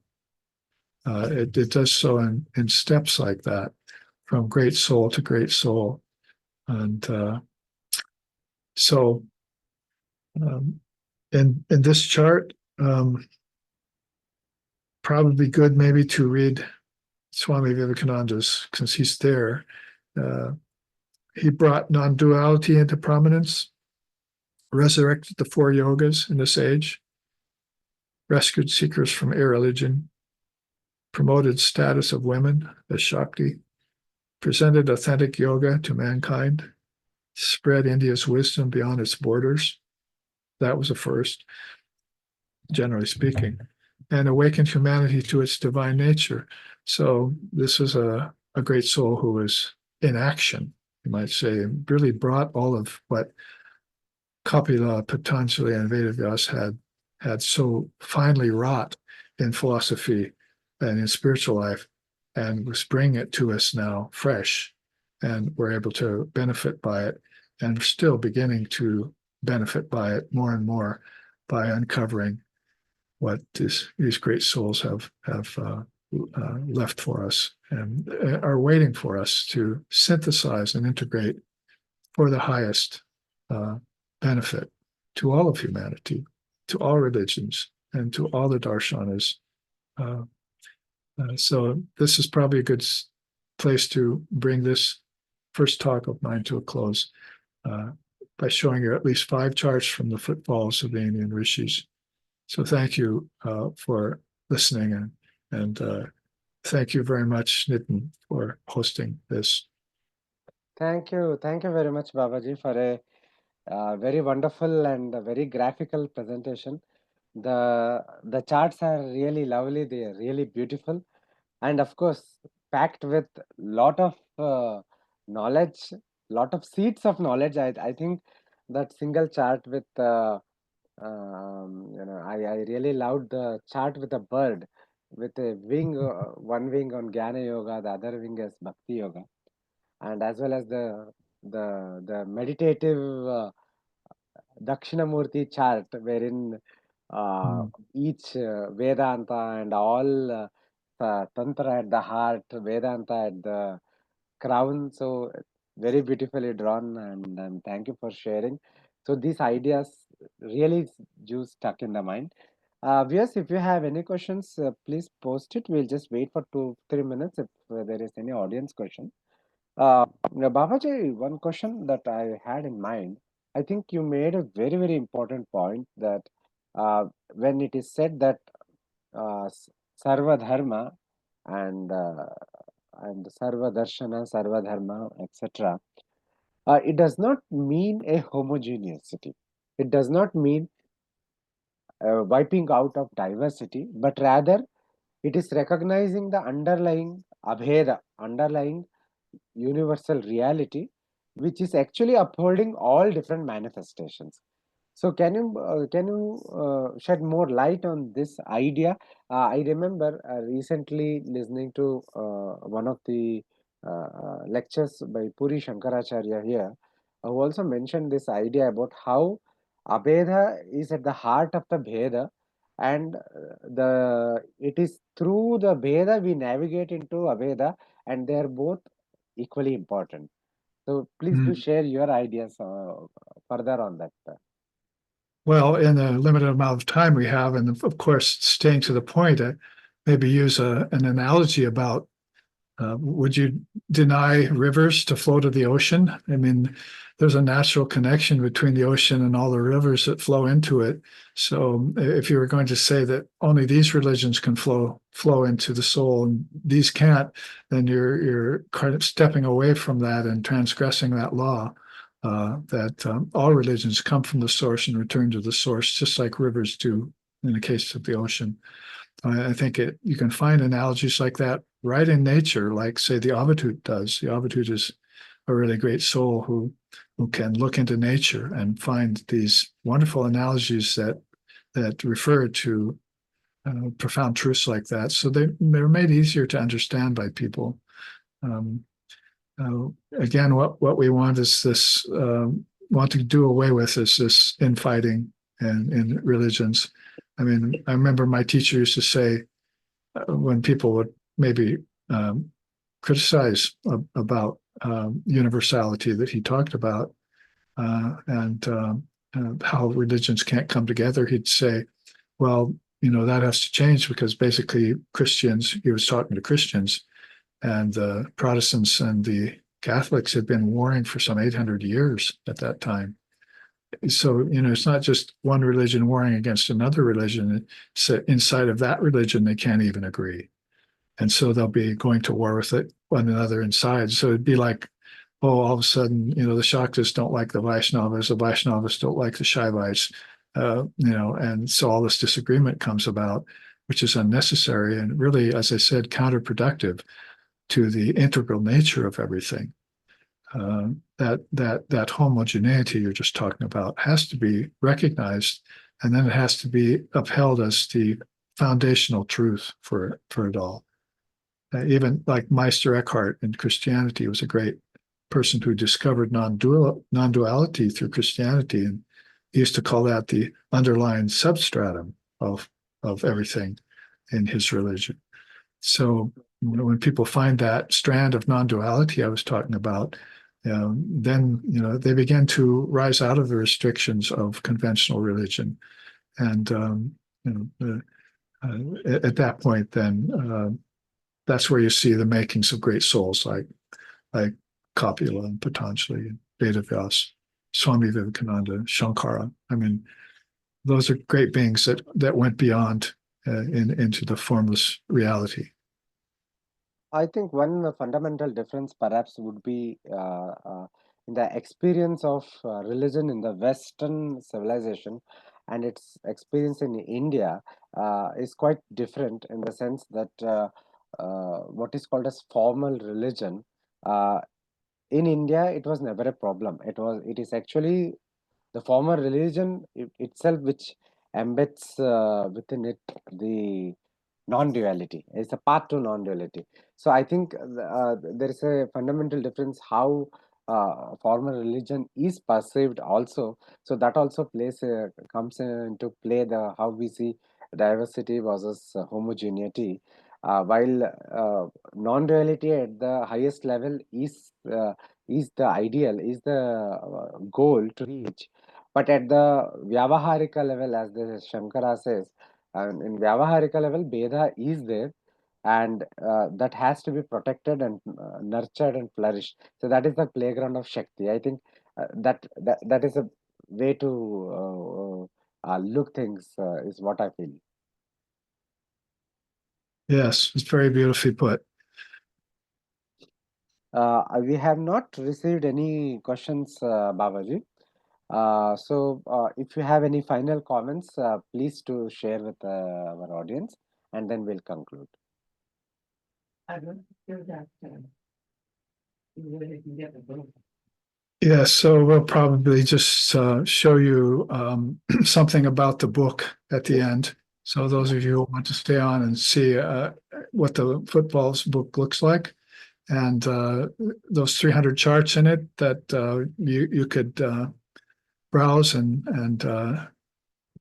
It does so in steps like that, from great soul to great soul. And so in this chart, probably good maybe to read Swami Vivekananda's, since he's there, he brought non-duality into prominence, resurrected the four yogas in this age, rescued seekers from irreligion, promoted status of women as Shakti, presented authentic yoga to mankind, spread India's wisdom beyond its borders. That was a first, generally speaking, and awakened humanity to its divine nature. So this is a great soul who was in action, you might say, and really brought all of what Kapila, Patanjali, and Vedavyas had so finely wrought in philosophy and in spiritual life, and was bringing it to us now fresh, and we're able to benefit by it, and we're still beginning to benefit by it more and more by uncovering what these great souls have left for us and are waiting for us to synthesize and integrate for the highest benefit to all of humanity, to all religions, and to all the darshanas. So this is probably a good place to bring this first talk of mine to a close by showing you at least 5 charts from the Footfalls of the Indian Rishis. So thank you for listening, and thank you very much, Nitin, for hosting this. Thank you very much, Babaji, for a very wonderful and a very graphical presentation. The charts are really lovely, they are really beautiful, and of course packed with lot of knowledge, lot of seeds of knowledge. I think that single chart with I really loved the chart with a bird with a wing, one wing on Jnana Yoga, the other wing is Bhakti Yoga, and as well as the meditative Dakshinamurti chart, wherein each Vedanta and all Tantra at the heart, Vedanta at the crown. So very beautifully drawn, and thank you for sharing. So these ideas really do stuck in the mind. Viewers, if you have any questions, please post it. We'll just wait for 2-3 minutes if there is any audience question. Now, Babaji, one question that I had in mind, I think you made a very important point that when it is said that Sarva Dharma and Sarva Darshana, Sarva Dharma, etc., it does not mean a homogeneity. It does not mean wiping out of diversity, but rather it is recognizing the underlying abheda, underlying universal reality, which is actually upholding all different manifestations. So can you shed more light on this idea? I remember recently listening to one of the lectures by Puri Shankaracharya here, who also mentioned this idea about how Abheda is at the heart of the Bheda, and the it is through the Bheda we navigate into Abheda, and they are both equally important. So please do share your ideas further on that. Well, in the limited amount of time we have, and of course, staying to the point, maybe use an analogy about would you deny rivers to flow to the ocean? I mean, there's a natural connection between the ocean and all the rivers that flow into it. So if you were going to say that only these religions can flow into the soul and these can't, then you're kind of stepping away from that and transgressing that law. That all religions come from the source and return to the source, just like rivers do in the case of the ocean. I think you can find analogies like that right in nature, like, say, the Avadhut does. The Avadhut is a really great soul who can look into nature and find these wonderful analogies that refer to profound truths like that. So they're made easier to understand by people. Again, what we want is this, want to do away with is this infighting in religions. I mean, I remember my teacher used to say when people would maybe criticize about universality that he talked about and how religions can't come together, he'd say, well, that has to change because basically Christians, he was talking to Christians, And the Protestants and the Catholics had been warring for some 800 years at that time. So, it's not just one religion warring against another religion. So inside of that religion, they can't even agree. And so they'll be going to war with one another inside. So it'd be like, oh, all of a sudden, the Shaktas don't like the Vaishnavas don't like the Shaivites, and so all this disagreement comes about, which is unnecessary and really, as I said, counterproductive to the integral nature of everything. That homogeneity you're just talking about has to be recognized, and then it has to be upheld as the foundational truth for it all. Even like Meister Eckhart in Christianity was a great person who discovered non-duality through Christianity, and he used to call that the underlying substratum of everything in his religion. So when people find that strand of non-duality I was talking about, then they begin to rise out of the restrictions of conventional religion, and at that point, then that's where you see the makings of great souls like Kapila and Patanjali and Vedavyas, Swami Vivekananda, Shankara. I mean, those are great beings that went beyond into the formless reality. I think one fundamental difference perhaps would be in the experience of religion in the Western civilization and its experience in India is quite different in the sense that what is called as formal religion in India, it was never a problem. It is actually the former religion itself which embeds within it the non-duality. It's a path to non-duality. So I think there is a fundamental difference how former religion is perceived also. So that also comes into play the how we see diversity versus homogeneity. While non-duality at the highest level is the ideal, is the goal to reach. But at the Vyavaharika level, as the Shankara says, in Vyavaharika level, Beda is there, and that has to be protected and nurtured and flourished. So that is the playground of Shakti. I think that is a way to look things, is what I feel. Yes, it's very beautifully put. We have not received any questions, Babaji. If you have any final comments, please to share with our audience, and then we'll conclude. Yeah, so we'll probably just show you something about the book at the end. So those of you who want to stay on and see what the Footfalls book looks like, and those 300 charts in it that you could browse and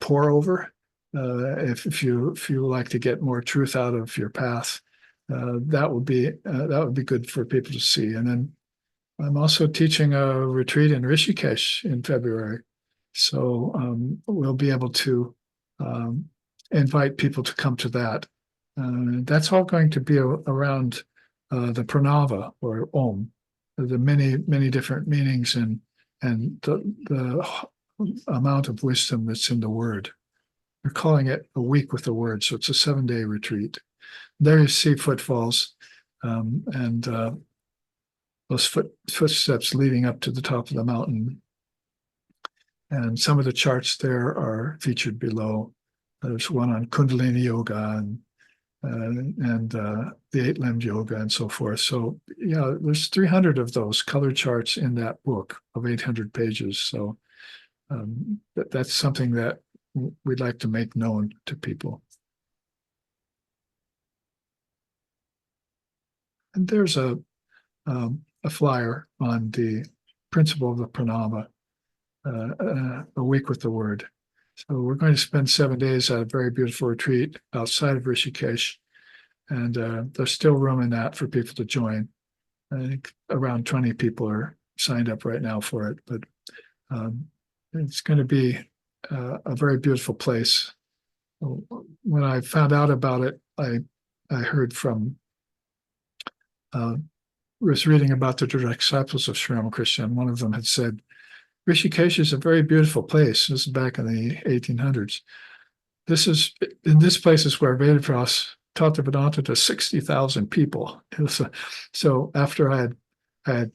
pore over if you like to get more truth out of your path. That would be good for people to see. And then I'm also teaching a retreat in Rishikesh in February, so we'll be able to invite people to come to that. That's all going to be around the pranava or om, the many different meanings and the amount of wisdom that's in the word. We're calling it a week with the word, so it's a 7-day retreat. There you see Footfalls, and those footsteps leading up to the top of the mountain. And some of the charts there are featured below. There's one on Kundalini Yoga and the 8-limbed yoga and so forth. So yeah, there's 300 of those color charts in that book of 800 pages. So that's something that we'd like to make known to people. And there's a flyer on the principle of the pranava, a week with the word. So we're going to spend 7 days at a very beautiful retreat outside of Rishikesh, and there's still room in that for people to join. I think around 20 people are signed up right now for it, but it's going to be a very beautiful place. When I found out about it, I heard from was reading about the direct disciples of Sri Ramakrishna, and one of them had said, Rishikesh is a very beautiful place. This is back in the 1800s. In this place is where Vedavas taught the Vedanta to 60,000 people. So after I had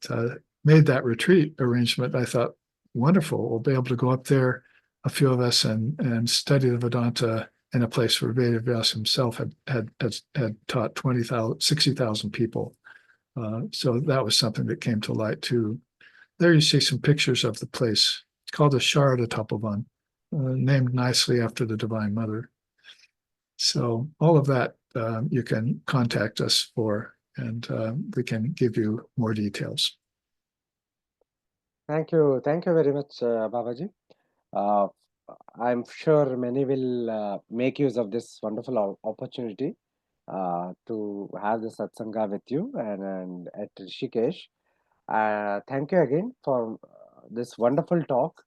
made that retreat arrangement, I thought, wonderful, we'll be able to go up there, a few of us, and study the Vedanta in a place where Vedavas himself had taught 60,000 people. So that was something that came to light too. There you see some pictures of the place. It's called the Sarada Ramakrishna, named nicely after the Divine Mother. So all of that you can contact us for, and we can give you more details. Thank you very much, Babaji. Uh, I'm sure many will make use of this wonderful opportunity to have the satsanga with you and at Rishikesh. Thank you again for this wonderful talk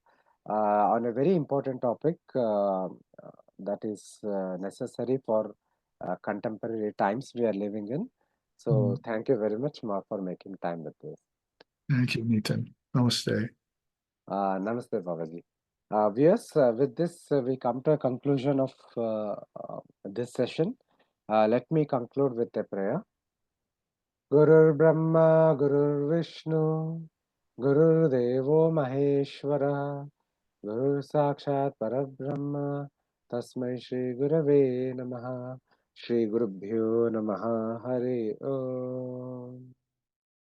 on a very important topic that is necessary for contemporary times we are living in. So thank you very much, Ma, for making time with this. Thank you, Nitin. Namaste. Namaste, Babaji. Viewers, with this, we come to a conclusion of this session. Let me conclude with a prayer. Gurur Brahma, Gurur Vishnu, Gurur Devo Maheshwara, Gurur Sakshat Parabrahma, Tasmai Shri Gurave Namaha, Shri Gurubhyo Namaha, Hare Om.